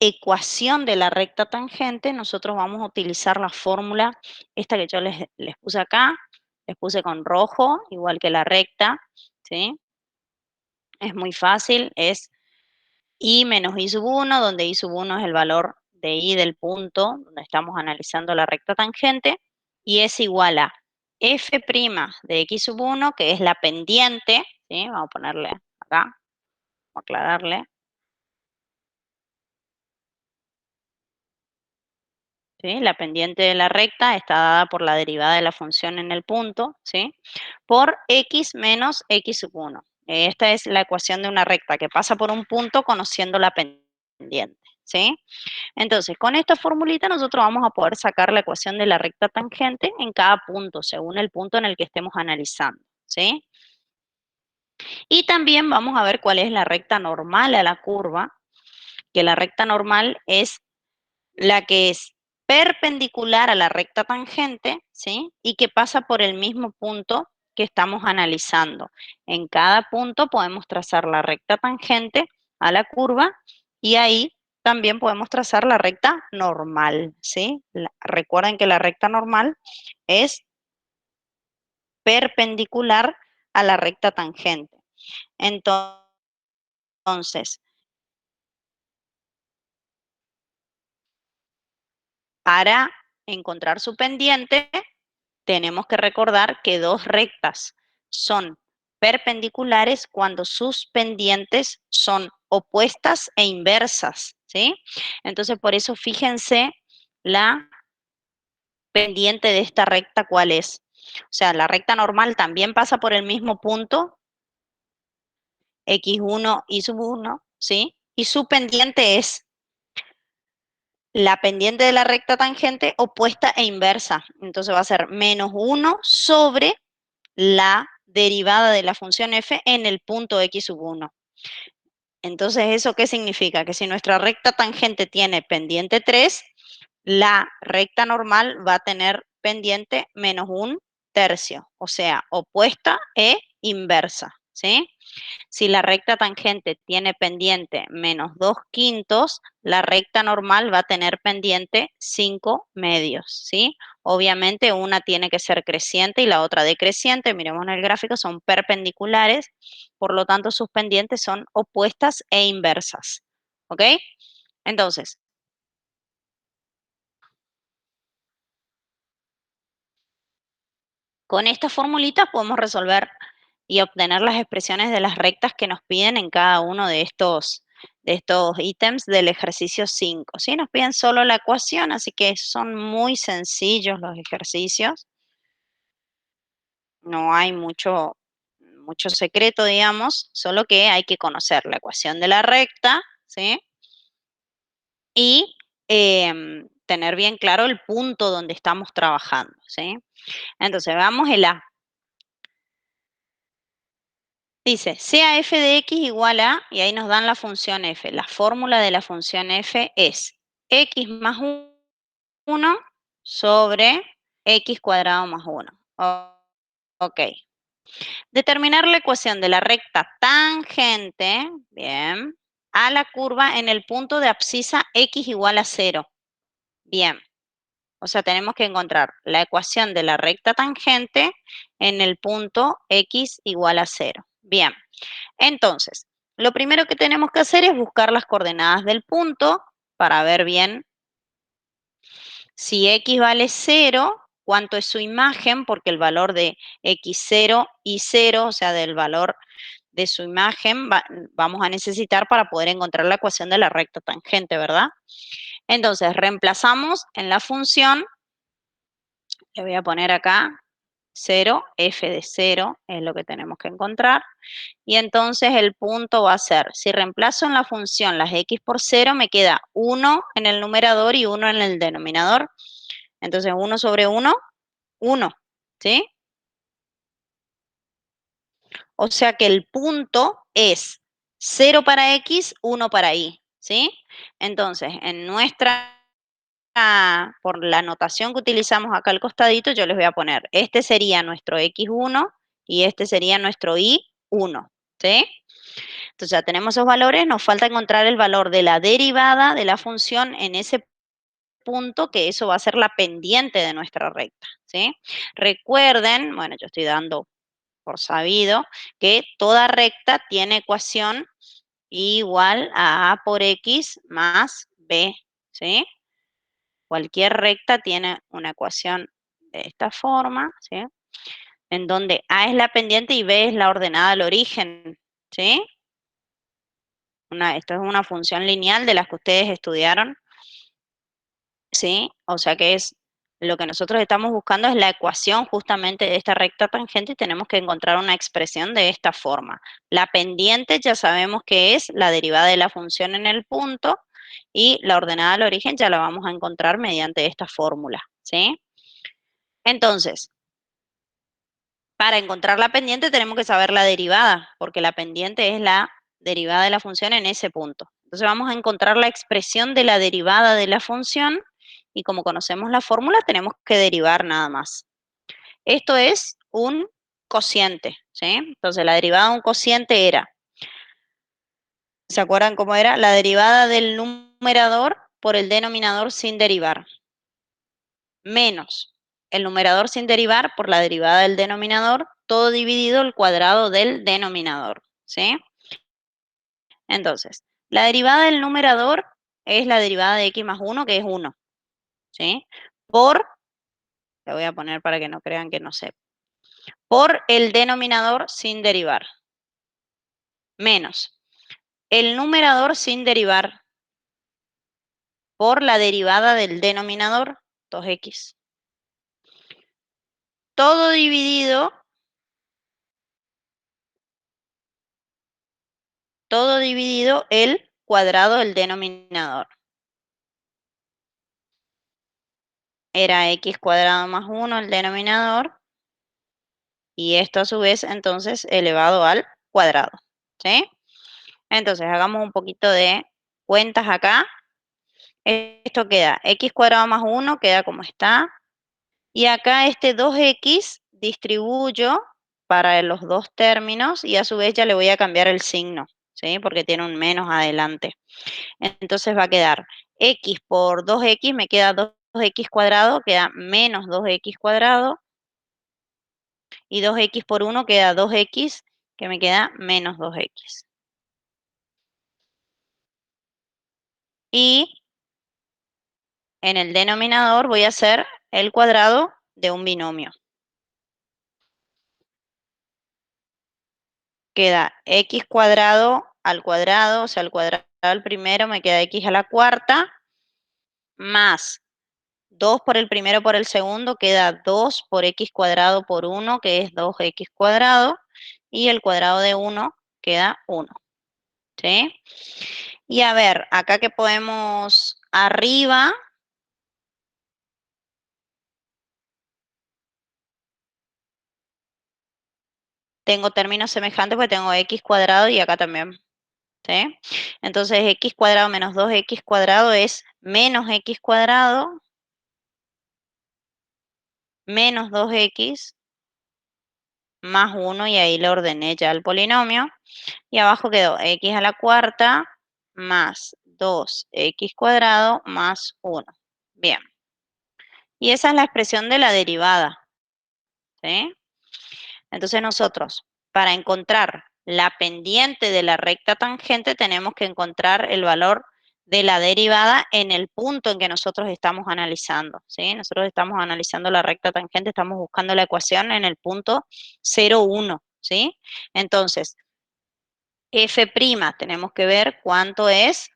ecuación de la recta tangente, nosotros vamos a utilizar la fórmula, esta que yo les puse acá, les puse con rojo, igual que la recta, ¿sí? Es muy fácil, es y menos i sub 1, donde i sub 1 es el valor de i del punto donde estamos analizando la recta tangente, y es igual a f' de x sub 1, que es la pendiente, ¿sí? Vamos a ponerle acá, vamos a aclararle, ¿sí? La pendiente de la recta está dada por la derivada de la función en el punto, ¿sí? Por x menos x sub 1. Esta es la ecuación de una recta que pasa por un punto conociendo la pendiente, ¿sí? Entonces, con esta formulita nosotros vamos a poder sacar la ecuación de la recta tangente en cada punto, según el punto en el que estemos analizando, ¿sí? Y también vamos a ver cuál es la recta normal a la curva, que la recta normal es la que es perpendicular a la recta tangente, ¿sí? Y que pasa por el mismo punto que estamos analizando. En cada punto podemos trazar la recta tangente a la curva y ahí también podemos trazar la recta normal, ¿sí? Recuerden que la recta normal es perpendicular a la recta tangente. Entonces, para encontrar su pendiente, tenemos que recordar que dos rectas son perpendiculares cuando sus pendientes son opuestas e inversas, ¿sí? Entonces, por eso fíjense la pendiente de esta recta, ¿cuál es? O sea, la recta normal también pasa por el mismo punto, x1 y sub 1, ¿sí? Y su pendiente es la pendiente de la recta tangente opuesta e inversa. Entonces va a ser menos 1 sobre la derivada de la función f en el punto x sub 1. Entonces, ¿eso qué significa? Que si nuestra recta tangente tiene pendiente 3, la recta normal va a tener pendiente menos un tercio, o sea, opuesta e inversa, ¿sí? Si la recta tangente tiene pendiente menos 2/5, la recta normal va a tener pendiente 5/2, ¿sí? Obviamente una tiene que ser creciente y la otra decreciente. Miremos en el gráfico, son perpendiculares, por lo tanto sus pendientes son opuestas e inversas, ¿ok? Entonces, con estas formulitas podemos resolver y obtener las expresiones de las rectas que nos piden en cada uno de estos ítems del ejercicio 5. ¿Sí? Nos piden solo la ecuación, así que son muy sencillos los ejercicios. No hay mucho secreto, digamos, solo que hay que conocer la ecuación de la recta, ¿sí? Y tener bien claro el punto donde estamos trabajando, ¿sí? Entonces, veamos el A. Dice, sea f de x igual a, y ahí nos dan la función f. La fórmula de la función f es x más 1 sobre x cuadrado más 1. Ok. Determinar la ecuación de la recta tangente, bien, a la curva en el punto de abscisa x igual a 0. Bien, o sea, tenemos que encontrar la ecuación de la recta tangente en el punto x igual a 0. Bien, entonces, lo primero que tenemos que hacer es buscar las coordenadas del punto para ver bien si x vale 0, cuánto es su imagen, porque el valor de x0 y 0, o sea, del valor de su imagen, vamos a necesitar para poder encontrar la ecuación de la recta tangente, ¿verdad? Entonces, reemplazamos en la función, le voy a poner acá 0, f de 0 es lo que tenemos que encontrar. Y entonces el punto va a ser, si reemplazo en la función las x por 0, me queda 1 en el numerador y 1 en el denominador. Entonces 1 sobre 1, 1, ¿sí? O sea que el punto es 0 para x, 1 para y, ¿sí? Entonces, en nuestra, por la notación que utilizamos acá al costadito, yo les voy a poner, este sería nuestro x1 y este sería nuestro y1, ¿sí? Entonces ya tenemos esos valores, nos falta encontrar el valor de la derivada de la función en ese punto, que eso va a ser la pendiente de nuestra recta, ¿sí? Recuerden, bueno, yo estoy dando por sabido que toda recta tiene ecuación igual a por x más b, ¿sí? Cualquier recta tiene una ecuación de esta forma, ¿sí? En donde a es la pendiente y b es la ordenada al origen, ¿sí? Esto es una función lineal de las que ustedes estudiaron, ¿sí? O sea que es lo que nosotros estamos buscando es la ecuación justamente de esta recta tangente y tenemos que encontrar una expresión de esta forma. La pendiente ya sabemos que es la derivada de la función en el punto y la ordenada al origen ya la vamos a encontrar mediante esta fórmula, ¿sí? Entonces, para encontrar la pendiente tenemos que saber la derivada, porque la pendiente es la derivada de la función en ese punto. Entonces vamos a encontrar la expresión de la derivada de la función y como conocemos la fórmula tenemos que derivar nada más. Esto es un cociente, ¿sí? Entonces la derivada de un cociente era, ¿se acuerdan cómo era? La derivada del numerador por el denominador sin derivar, menos el numerador sin derivar por la derivada del denominador, todo dividido el cuadrado del denominador, ¿sí? Entonces, la derivada del numerador es la derivada de x más 1, que es 1, ¿sí? Por, le voy a poner para que no crean que no sé, por el denominador sin derivar, menos el numerador sin derivar por la derivada del denominador, 2x. Todo dividido el cuadrado del denominador. Era x cuadrado más 1 el denominador, y esto a su vez entonces elevado al cuadrado, ¿sí? Entonces hagamos un poquito de cuentas acá. Esto queda x cuadrado más 1, queda como está. Y acá este 2x distribuyo para los dos términos y a su vez ya le voy a cambiar el signo, ¿sí? Porque tiene un menos adelante. Entonces va a quedar x por 2x, me queda 2x cuadrado, queda menos 2x cuadrado. Y 2x por 1 queda 2x, que me queda menos 2x. Y en el denominador voy a hacer el cuadrado de un binomio. Queda x cuadrado al cuadrado, o sea, al cuadrado al primero me queda x a la cuarta, más 2 por el primero por el segundo, queda 2 por x cuadrado por 1, que es 2x cuadrado, y el cuadrado de 1 queda 1, ¿sí? Y a ver, acá que podemos arriba, tengo términos semejantes porque tengo x cuadrado y acá también, ¿sí? Entonces x cuadrado menos 2x cuadrado es menos x cuadrado menos 2x más 1 y ahí le ordené ya el polinomio. Y abajo quedó x a la cuarta más 2x cuadrado más 1. Bien. Y esa es la expresión de la derivada, ¿sí? Entonces nosotros, para encontrar la pendiente de la recta tangente, tenemos que encontrar el valor de la derivada en el punto en que nosotros estamos analizando, ¿sí? Nosotros estamos analizando la recta tangente, estamos buscando la ecuación en el punto 0, 1, ¿sí? Entonces, f', tenemos que ver cuánto es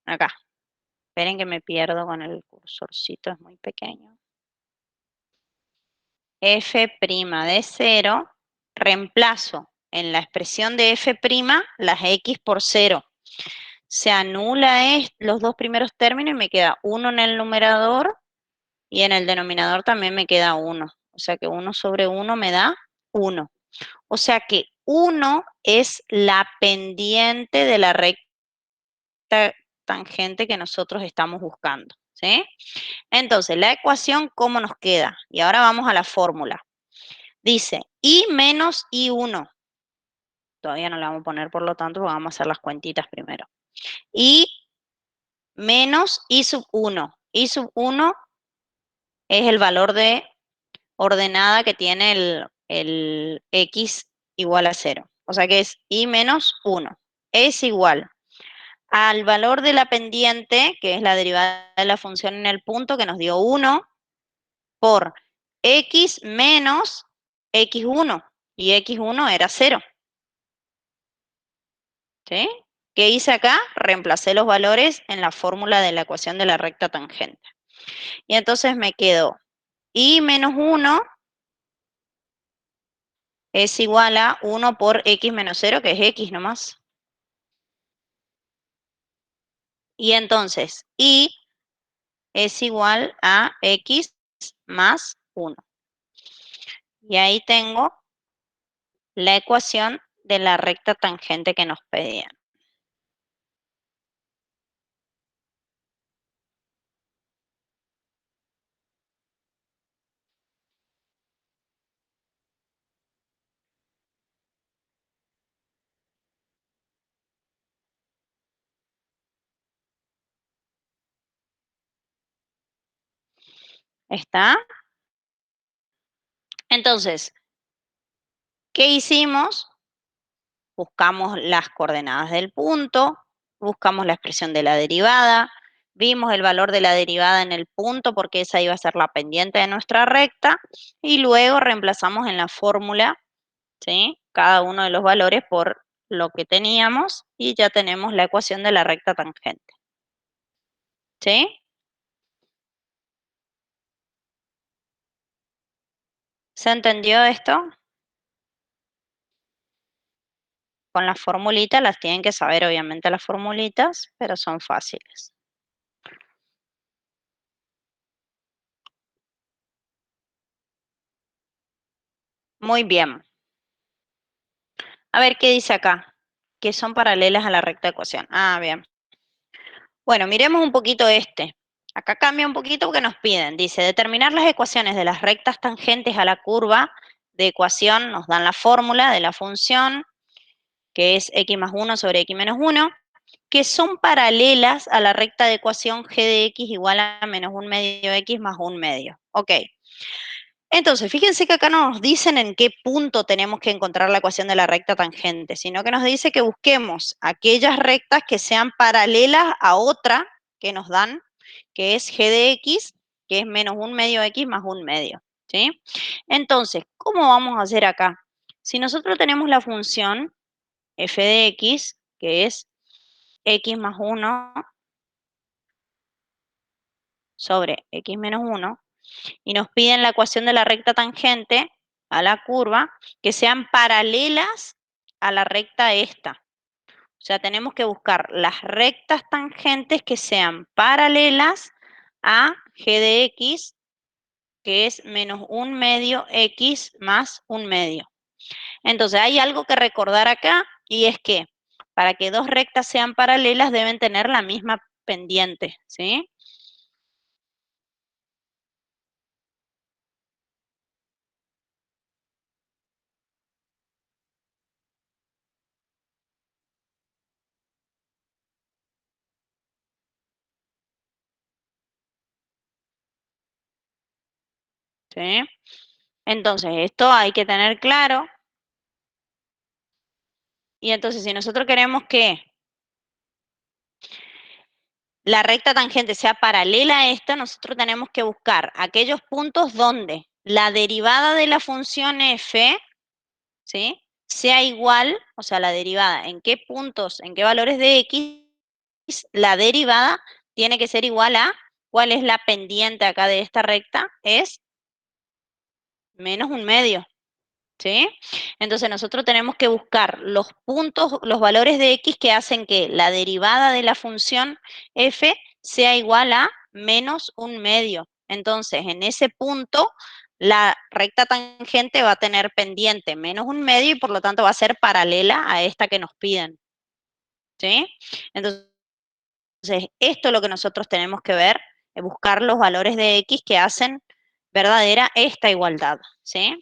acá. Esperen que me pierdo con el cursorcito, es muy pequeño. F' de 0, reemplazo en la expresión de f' las x por 0. Se anula los dos primeros términos y me queda 1 en el numerador y en el denominador también me queda 1. O sea que 1 sobre 1 me da 1. O sea que 1 es la pendiente de la recta tangente que nosotros estamos buscando, ¿sí? Entonces, la ecuación, ¿cómo nos queda? Y ahora vamos a la fórmula. Dice, y menos I1. Todavía no le vamos a poner, por lo tanto, vamos a hacer las cuentitas primero. Y menos I sub 1. I sub 1 es el valor de ordenada que tiene el x igual a 0. O sea que es I menos 1. Es igual al valor de la pendiente, que es la derivada de la función en el punto, que nos dio 1, por x menos x1. Y x1 era 0. ¿Sí? ¿Qué hice acá? Reemplacé los valores en la fórmula de la ecuación de la recta tangente. Y entonces me quedó y menos 1 es igual a 1 por x menos 0, que es x nomás. Y entonces y es igual a x más 1. Y ahí tengo la ecuación de la recta tangente que nos pedían. ¿Está? Entonces, ¿qué hicimos? Buscamos las coordenadas del punto, buscamos la expresión de la derivada, vimos el valor de la derivada en el punto porque esa iba a ser la pendiente de nuestra recta y luego reemplazamos en la fórmula, ¿sí? Cada uno de los valores por lo que teníamos y ya tenemos la ecuación de la recta tangente. ¿Sí? ¿Se entendió esto? Con las formulitas, las tienen que saber obviamente las formulitas, pero son fáciles. Muy bien. A ver qué dice acá, que son paralelas a la recta ecuación. Ah, bien. Bueno, miremos un poquito este. Acá cambia un poquito porque nos piden. Dice, determinar las ecuaciones de las rectas tangentes a la curva de ecuación. Nos dan la fórmula de la función, que es x más 1 sobre x menos 1, que son paralelas a la recta de ecuación g de x igual a menos 1 medio x más 1 medio. Ok. Entonces, fíjense que acá no nos dicen en qué punto tenemos que encontrar la ecuación de la recta tangente, sino que nos dice que busquemos aquellas rectas que sean paralelas a otra que nos dan, que es g de x, que es menos 1 medio x más 1 medio, ¿sí? Entonces, ¿cómo vamos a hacer acá? Si nosotros tenemos la función f de x, que es x más 1 sobre x menos 1, y nos piden la ecuación de la recta tangente a la curva que sean paralelas a la recta esta. O sea, tenemos que buscar las rectas tangentes que sean paralelas a g de x, que es menos 1 medio x más 1 medio. Entonces, hay algo que recordar acá y es que para que dos rectas sean paralelas deben tener la misma pendiente, ¿sí? ¿sí? Entonces, esto hay que tener claro. Y entonces, si nosotros queremos que la recta tangente sea paralela a esta, nosotros tenemos que buscar aquellos puntos donde la derivada de la función f, ¿sí?, sea igual, o sea, la derivada, en qué puntos, en qué valores de x, la derivada tiene que ser igual a, ¿cuál es la pendiente acá de esta recta? Es menos un medio. ¿Sí? Entonces nosotros tenemos que buscar los puntos, los valores de x que hacen que la derivada de la función f sea igual a menos un medio. Entonces, en ese punto, la recta tangente va a tener pendiente menos un medio y por lo tanto va a ser paralela a esta que nos piden. ¿Sí? Entonces, esto es lo que nosotros tenemos que ver, buscar los valores de x que hacen verdadera esta igualdad, ¿sí?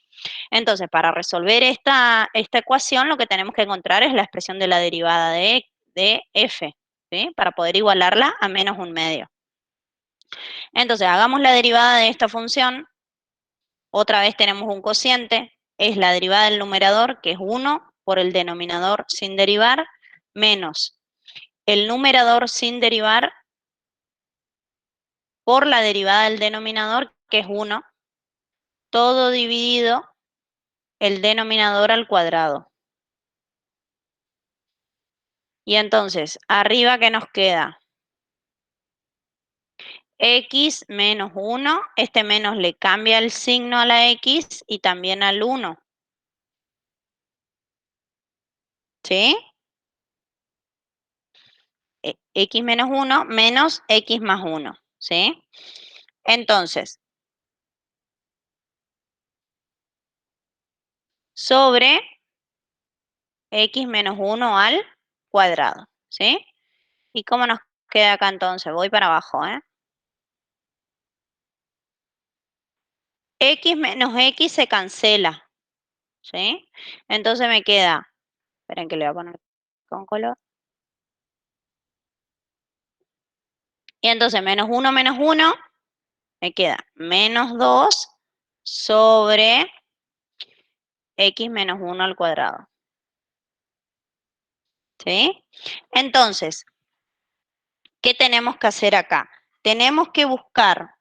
Entonces, para resolver esta ecuación, lo que tenemos que encontrar es la expresión de la derivada de f, ¿sí? Para poder igualarla a menos un medio. Entonces, hagamos la derivada de esta función. Otra vez tenemos un cociente, es la derivada del numerador, que es 1 por el denominador sin derivar, menos el numerador sin derivar por la derivada del denominador, que es 1, todo dividido el denominador al cuadrado. Y entonces, arriba, ¿qué nos queda? X menos 1, este menos le cambia el signo a la X y también al 1. ¿Sí? X menos 1 menos X más 1. ¿Sí? Entonces, sobre X menos 1 al cuadrado. ¿Sí? ¿Y cómo nos queda acá entonces? Voy para abajo, ¿eh? X menos X se cancela. ¿Sí? Entonces me queda, esperen que le voy a poner con color. Y entonces menos 1 me queda menos 2 sobre X menos 1 al cuadrado. ¿Sí? Entonces, ¿qué tenemos que hacer acá? Tenemos que buscar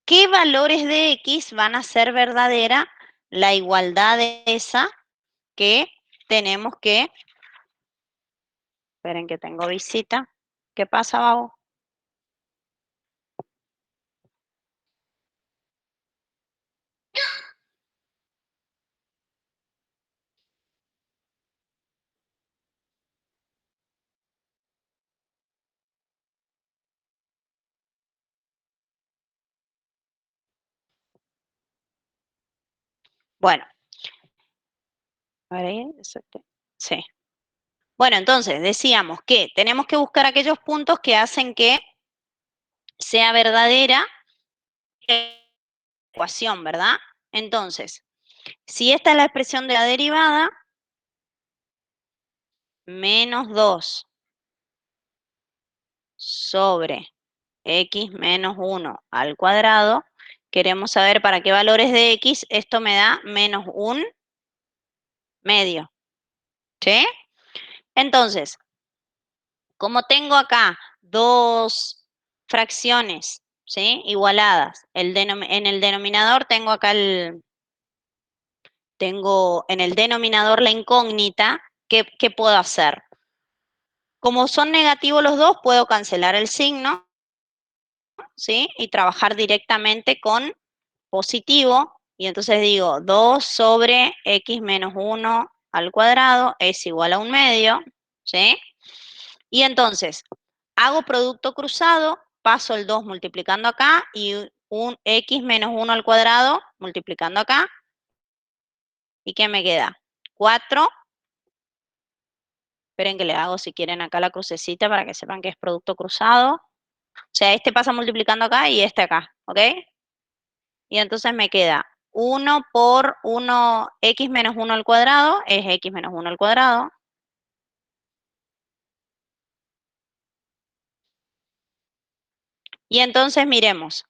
qué valores de X van a ser verdadera la igualdad de esa que tenemos que... Esperen que tengo visita. ¿Qué pasa, Babo? Bueno, a ver ahí, sí. Bueno, entonces decíamos que tenemos que buscar aquellos puntos que hacen que sea verdadera la ecuación, ¿verdad? Entonces, si esta es la expresión de la derivada, menos 2 sobre x menos 1 al cuadrado, queremos saber para qué valores de x esto me da menos un medio, ¿sí? Entonces, como tengo acá dos fracciones, ¿sí?, igualadas, en el denominador tengo acá tengo en el denominador la incógnita, ¿qué puedo hacer? Como son negativos los dos, puedo cancelar el signo, ¿sí? Y trabajar directamente con positivo. Y entonces digo, 2 sobre x menos 1 al cuadrado es igual a un medio, ¿sí? Y entonces, hago producto cruzado, paso el 2 multiplicando acá y un x menos 1 al cuadrado multiplicando acá. ¿Y qué me queda? 4. Esperen que le hago, si quieren, acá la crucecita para que sepan que es producto cruzado. O sea, este pasa multiplicando acá y este acá, ¿ok? Y entonces me queda 1 por 1, x menos 1 al cuadrado, es x menos 1 al cuadrado. Y entonces miremos,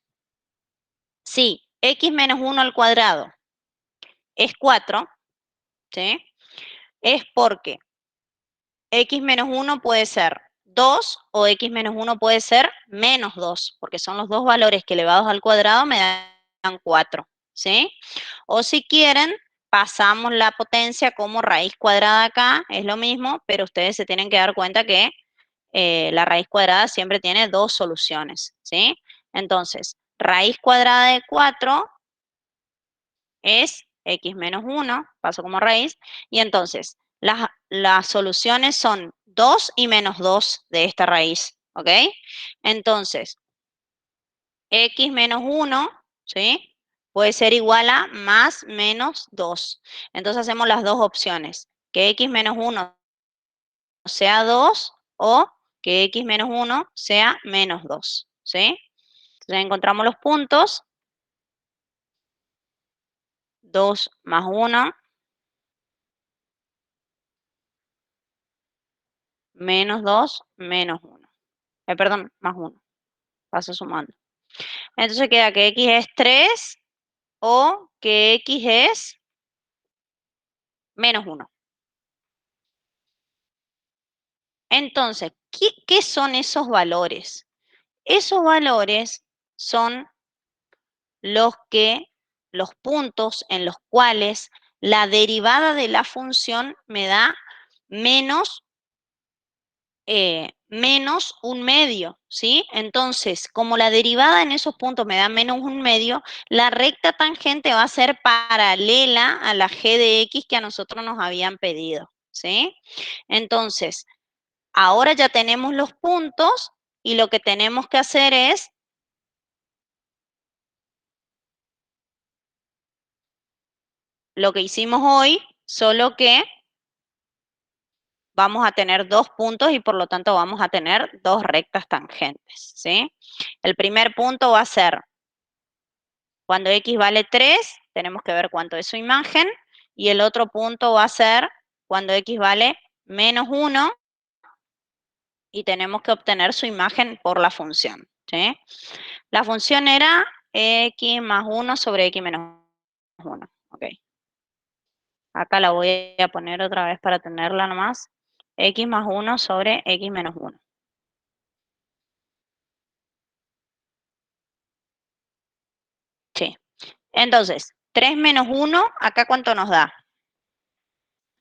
si x menos 1 al cuadrado es 4, ¿sí? Es porque x menos 1 puede ser 2 o x menos 1 puede ser menos 2, porque son los dos valores que elevados al cuadrado me dan 4, ¿sí? O si quieren, pasamos la potencia como raíz cuadrada acá, es lo mismo, pero ustedes se tienen que dar cuenta que la raíz cuadrada siempre tiene dos soluciones, ¿sí? Entonces, raíz cuadrada de 4 es x menos 1, paso como raíz, y entonces las soluciones son 2 y menos 2 de esta raíz, ¿ok? Entonces, x menos 1, ¿sí? Puede ser igual a más menos 2. Entonces hacemos las dos opciones, que x menos 1 sea 2 o que x menos 1 sea menos 2, ¿sí? Entonces encontramos los puntos, 2 más 1, menos 2, menos 1. Perdón, más 1, paso sumando. Entonces queda que x es 3 o que x es menos 1. Entonces, ¿qué son esos valores? Esos valores son los puntos en los cuales la derivada de la función me da menos, menos un medio, ¿sí? Entonces, como la derivada en esos puntos me da menos un medio, la recta tangente va a ser paralela a la g de x que a nosotros nos habían pedido, ¿sí? Entonces, ahora ya tenemos los puntos y lo que tenemos que hacer es lo que hicimos hoy, solo que vamos a tener dos puntos y por lo tanto vamos a tener dos rectas tangentes, ¿sí? El primer punto va a ser cuando x vale 3, tenemos que ver cuánto es su imagen, y el otro punto va a ser cuando x vale menos 1 y tenemos que obtener su imagen por la función, ¿sí? La función era x más 1 sobre x menos 1, ok. Acá la voy a poner otra vez para tenerla nomás. X más 1 sobre x menos 1. Sí. Entonces, 3 menos 1, ¿acá cuánto nos da?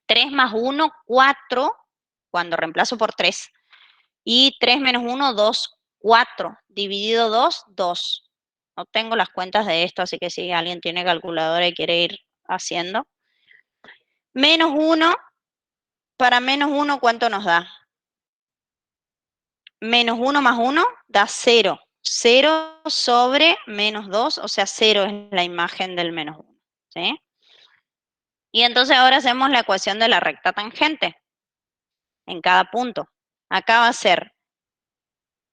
3 más 1, 4, cuando reemplazo por 3. Y 3 menos 1, 2, 4. Dividido 2, 2. No tengo las cuentas de esto, así que si alguien tiene calculadora y quiere ir haciendo. Menos 1, para menos 1, ¿cuánto nos da? Menos 1 más 1 da 0. 0 sobre menos 2, o sea, 0 es la imagen del menos 1. ¿Sí? Y entonces ahora hacemos la ecuación de la recta tangente en cada punto. Acá va a ser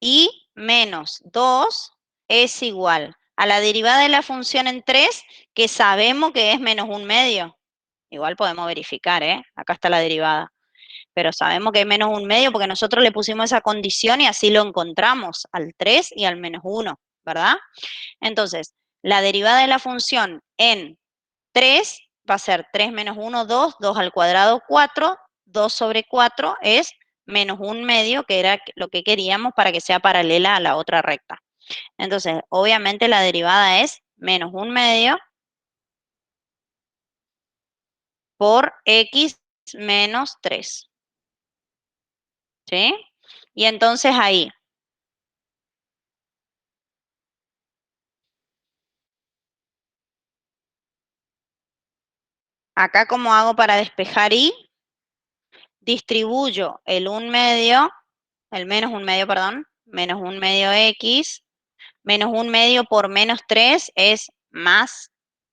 y menos 2 es igual a la derivada de la función en 3, que sabemos que es menos un medio. Igual podemos verificar, ¿eh? Acá está la derivada. Pero sabemos que es menos un medio porque nosotros le pusimos esa condición y así lo encontramos al 3 y al menos 1, ¿verdad? Entonces, la derivada de la función en 3 va a ser 3 menos 1, 2, 2 al cuadrado, 4, 2 sobre 4 es menos un medio, que era lo que queríamos para que sea paralela a la otra recta. Entonces, obviamente la derivada es menos un medio por x menos 3, ¿sí? Y entonces ahí, acá como hago para despejar y, distribuyo el un medio, el menos un medio, perdón, menos un medio x, menos un medio por menos 3 es más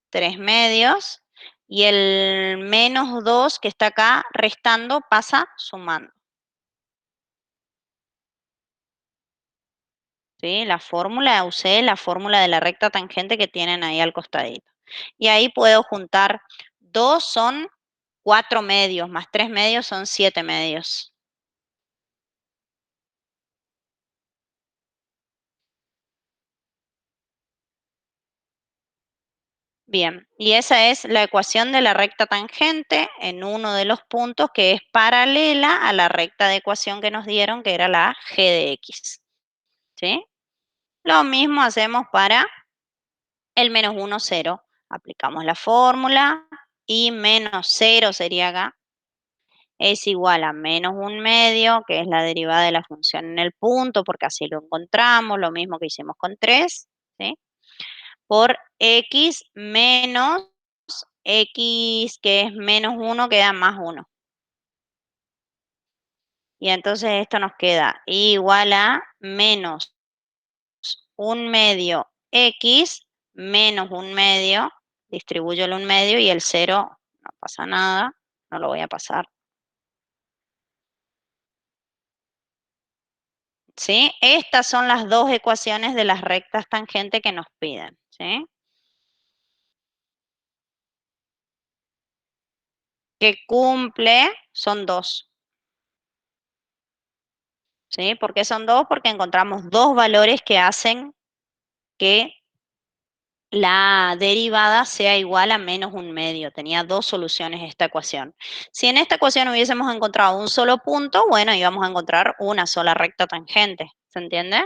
3 medios, y el menos 2 que está acá restando pasa sumando. ¿Sí? La fórmula, usé la fórmula de la recta tangente que tienen ahí al costadito. Y ahí puedo juntar 2 son 4 medios, más 3 medios son 7 medios. Bien, y esa es la ecuación de la recta tangente en uno de los puntos que es paralela a la recta de ecuación que nos dieron, que era la g de x. ¿Sí? Lo mismo hacemos para el menos 1, 0. Aplicamos la fórmula y menos 0 sería acá. Es igual a menos 1/2, que es la derivada de la función en el punto, porque así lo encontramos, lo mismo que hicimos con 3, ¿sí? Por x menos x, que es menos 1, queda más 1. Y entonces esto nos queda igual a menos 1/2 x menos 1/2, distribuyo el 1/2 y el 0 no pasa nada, no lo voy a pasar. ¿Sí? Estas son las dos ecuaciones de las rectas tangentes que nos piden, ¿sí? Que cumple, son dos. ¿Sí? ¿Por qué son dos? Porque encontramos dos valores que hacen que la derivada sea igual a menos 1/2. Tenía dos soluciones esta ecuación. Si en esta ecuación hubiésemos encontrado un solo punto, bueno, íbamos a encontrar una sola recta tangente. ¿Se entiende?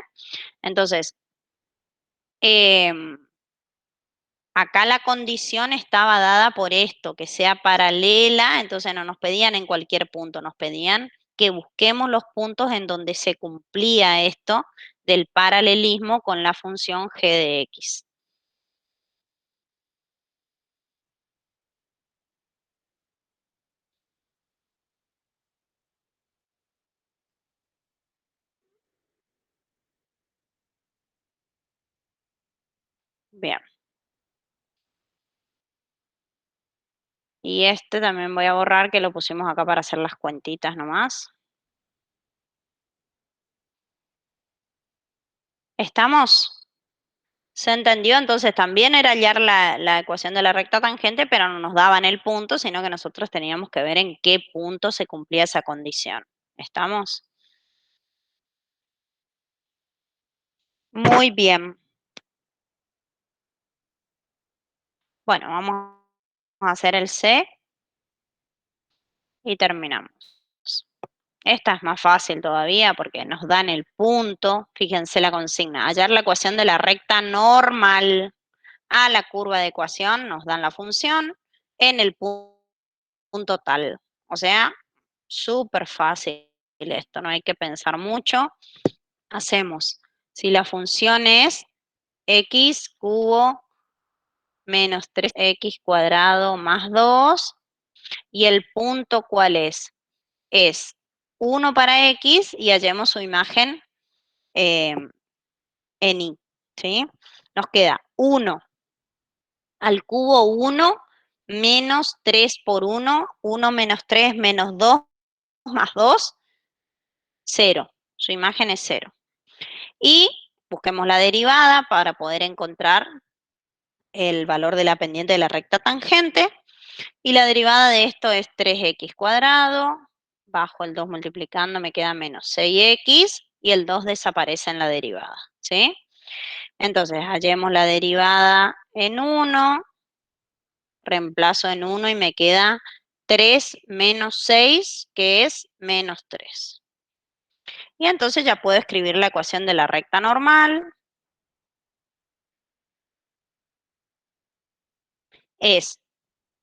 Entonces, acá la condición estaba dada por esto, que sea paralela, entonces no nos pedían en cualquier punto, nos pedían que busquemos los puntos en donde se cumplía esto del paralelismo con la función g de x. Bien. Y este también voy a borrar, que lo pusimos acá para hacer las cuentitas nomás. ¿Estamos? ¿Se entendió? Entonces también era hallar la ecuación de la recta tangente, pero no nos daban el punto, sino que nosotros teníamos que ver en qué punto se cumplía esa condición. ¿Estamos? Muy bien. Bueno, vamos a hacer el C y terminamos. Esta es más fácil todavía porque nos dan el punto. Fíjense la consigna. Hallar la ecuación de la recta normal a la curva de ecuación, nos dan la función en el punto tal. O sea, súper fácil esto, no hay que pensar mucho. Hacemos, si la función es x cubo menos 3x cuadrado más 2, y el punto ¿cuál es? Es 1 para x y hallemos su imagen eh, en y, ¿sí? Nos queda 1 al cubo 1 menos 3 por 1, 1 menos 3 menos 2 más 2, 0. Su imagen es 0. Y busquemos la derivada para poder encontrar el valor de la pendiente de la recta tangente. Y la derivada de esto es 3x cuadrado, bajo el 2 multiplicando me queda menos 6x y el 2 desaparece en la derivada, ¿sí? Entonces, hallemos la derivada en 1, reemplazo en 1 y me queda 3 menos 6, que es menos 3. Y entonces ya puedo escribir la ecuación de la recta normal. Es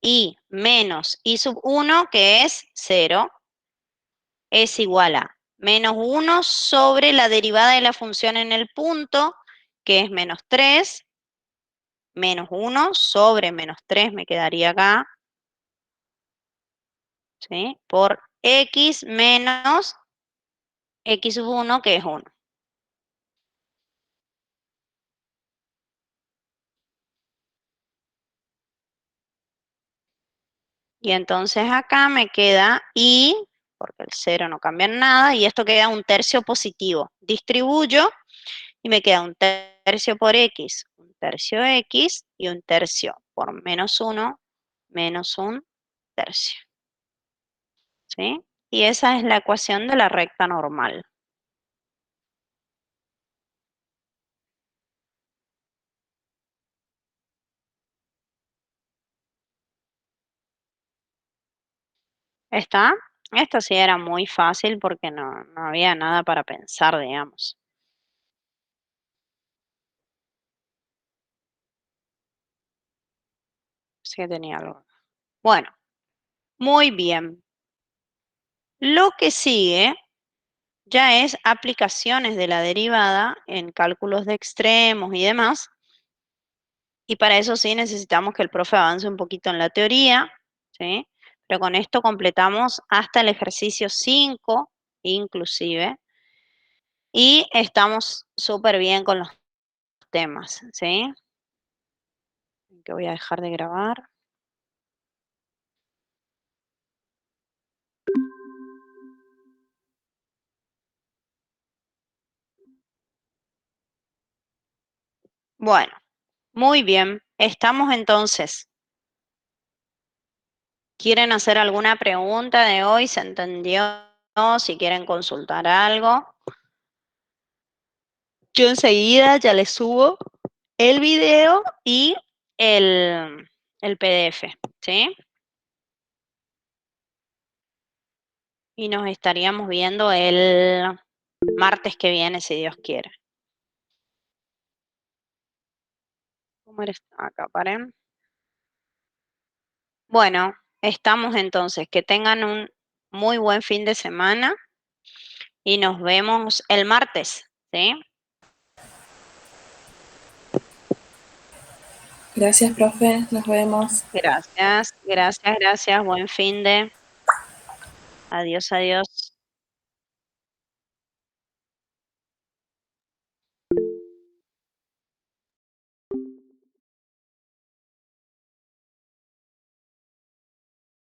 y menos y sub 1, que es 0, es igual a menos 1 sobre la derivada de la función en el punto, que es menos 3, menos 1 sobre menos 3 me quedaría acá, ¿sí? Por x menos x sub 1, que es 1. Y entonces acá me queda y, porque el 0 no cambia en nada, y esto queda un tercio positivo. Distribuyo y me queda un tercio por x, un tercio x y un tercio por menos 1, menos un tercio. ¿Sí? Y esa es la ecuación de la recta normal. ¿Está? Esto sí era muy fácil porque no había nada para pensar, digamos. Sí que tenía algo. Bueno, muy bien. Lo que sigue ya es aplicaciones de la derivada en cálculos de extremos y demás. Y para eso sí necesitamos que el profe avance un poquito en la teoría, ¿sí? Pero con esto completamos hasta el ejercicio 5, inclusive, y estamos súper bien con los temas, ¿sí? Que voy a dejar de grabar. Bueno, muy bien. Estamos entonces. ¿Quieren hacer alguna pregunta de hoy? ¿Se entendió? Si quieren consultar algo. Yo enseguida ya les subo el video y el PDF, ¿sí? Y nos estaríamos viendo el martes que viene, si Dios quiere. ¿Cómo eres? Acá, paren. Bueno, estamos entonces. Que tengan un muy buen fin de semana y nos vemos el martes, ¿sí? Gracias, profe. Nos vemos. Gracias, gracias, gracias. Buen fin de. Adiós, adiós.